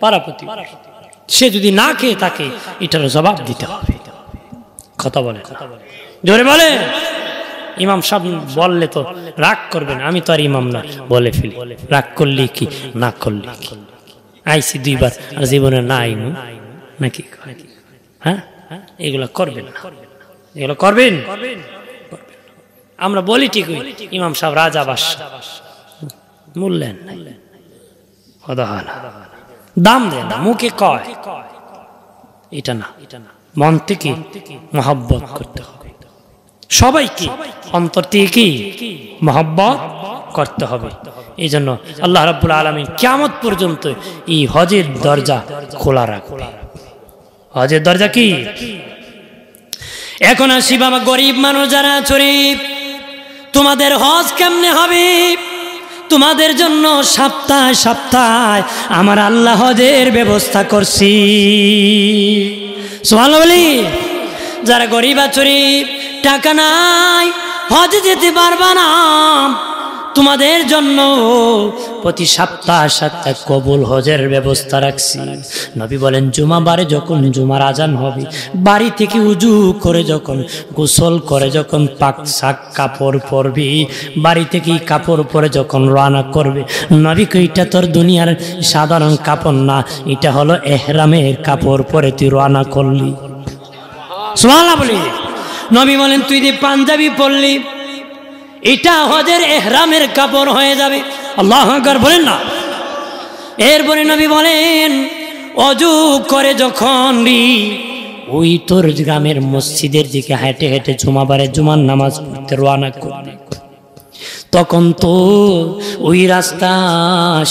পাড়া প্রতিবেশী, সে যদি না খেয়ে থাকে এটারও জবাব দিতে হবে। কথা বলে, জোরে বলে। ইমাম সাহেব বললে তো রাগ করবেন, আমি তো আর ইমাম না, বলে ফেলি। রাগ করলি কি, না করলি কি? আইসি 2 বার আর জীবনে না আইনু নাকি? হ্যাঁ, এগুলো করবেন না, এগুলো করবেন। আমরা বলি ঠিকই, ইমাম সাহেব রাজা বাদশা, মূল্যায়ন নাই, দাম দেয় না, মুখে কয় এটা না, মন থেকে মহব্বত করতে হবে। সবাইকে অন্তর থেকে কি মহব্বত করতে হবে। এই জন্য আল্লাহ রাব্বুল আলামিন কিয়ামত পর্যন্ত এই হজের দরজা খোলা রাখবে। হজের দরজা কি? এখন আসি বাবা, গরিব মানুষ যারা শরীফ, তোমাদের হজ কেমনে হবে? তোমাদের জন্য সপ্তাহে সপ্তাহে আমার আল্লাহ হজের ব্যবস্থা করছি। সুবহানাল্লাহ বলি। যারা গরিব আছরি, টাকা নাই, হজে যেতে পারবা না, তোমাদের জন্য প্রতি সপ্তাহে সপ্তাহে কবুল হজের ব্যবস্থা রাখছি। নবী বলেন, জুমাবারে যখন জুমার আজান হবে, বাড়ি থেকে উজু করে যখন গোসল করে যখন পাক শাক কাপড় পরবি, বাড়ি থেকে কাপড় পরে যখন রওনা করবে, নবী কই এটা তোর দুনিয়ার সাধারণ কাপড় না, এটা হলো ইহরামের কাপড় পরে তুই রওনা করলি। সুবহানাল্লাহ বলি। নবী বলেন, তুই যে পাঞ্জাবি পরলি, এটা হজের ইহরামের কাপড় হয়ে যাবে। আল্লাহু আকবার বলেন না। এরপরে নবী বলেন, ওযু করে যখন ওই তোর গ্রামের মসজিদের দিকে হেঁটে হেঁটে জুমাবারে জুমার নামাজ পড়তে রওনা করবে, তখন তো ওই রাস্তা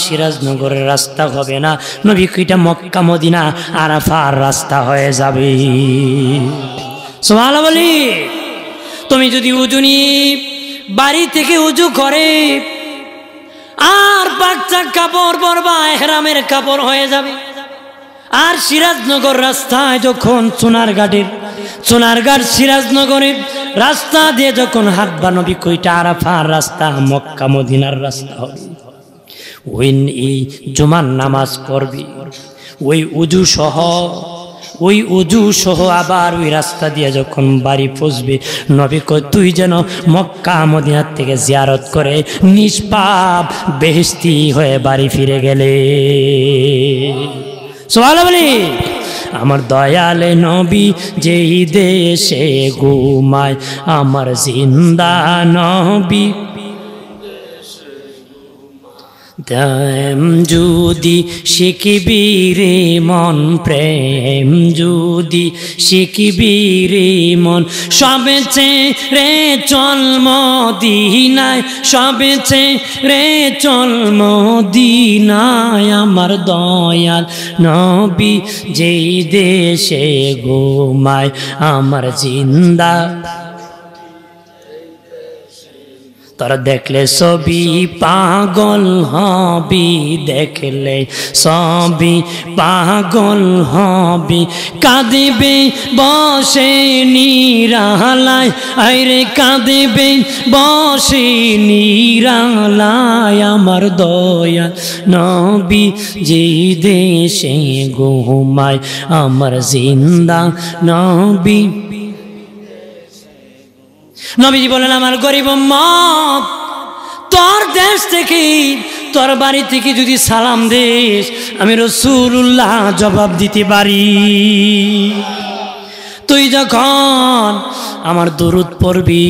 সিরাজনগরের রাস্তা হবে না, নবী কইটা মক্কা মদিনা আরাফার রাস্তা হয়ে যাবে। সুবহানাল্লাহ বলি। তুমি যদি উজু নিয়ে বাড়ি থেকে উজু করে আর বাচ্চা কাপড় পরবা, ইহরামের কাপড় হয়ে যাবে। আর সিরাজনগর রাস্তায় যখন সোনারঘাট সিরাজনগরের রাস্তা দিয়ে যখন হাঁটবা, নবী কইটা আরাফার রাস্তা মক্কা মদিনার রাস্তা হবে। ওই এই জুমার নামাজ পড়বি, ওই উজু সহ আবার ওই রাস্তা দিয়ে যখন বাড়ি পৌঁছবে, নবী কয় তুই যেন মক্কা মদিনার থেকে জিয়ারত করে নিষ্পাপ বেহেশতি হয়ে বাড়ি ফিরে গেলে। সুবহানাল্লাহ বলি। আমার দয়ালে নবী যেই দেশে ঘুমায়, আমার জিন্দা নবী প্রেম যদি শিখবি রে মন, প্রেম যদি শিখবি রে মন, সবেছে রে চল মদিনায়, সবেছে রে চল মদিনায়। আমার দয়াল নবী যেই দেশে ঘুমায়, আমার জিন্দা তোর দেখলে সবই পাগল হবি, দেখলে সবই পাগল হবি, কাঁদিবে বসে নিরালায়, আইরে কাঁদিবে বসে নিরালায়। আমার দয়া নবী যেই দেশে ঘুমায়, আমার জিন্দা নবী। নবীজি বলেন, আমার গরিব উম্মত, তোর দেশ থেকে তোর বাড়ি থেকে যদি সালাম দেস, আমি রাসূলুল্লাহ জবাব দিতে পারি। তুই যখন আমার দরুদ পড়বি,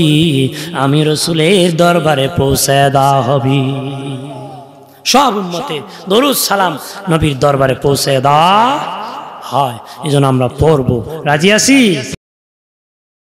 আমি রাসূলের দরবারে পৌঁছায় দেওয়া হবি। সব উম্মতে দরুদ সালাম নবীর দরবারে পৌঁছায় দেওয়া হয়। এই জন্য আমরা পড়বো। রাজি আছি?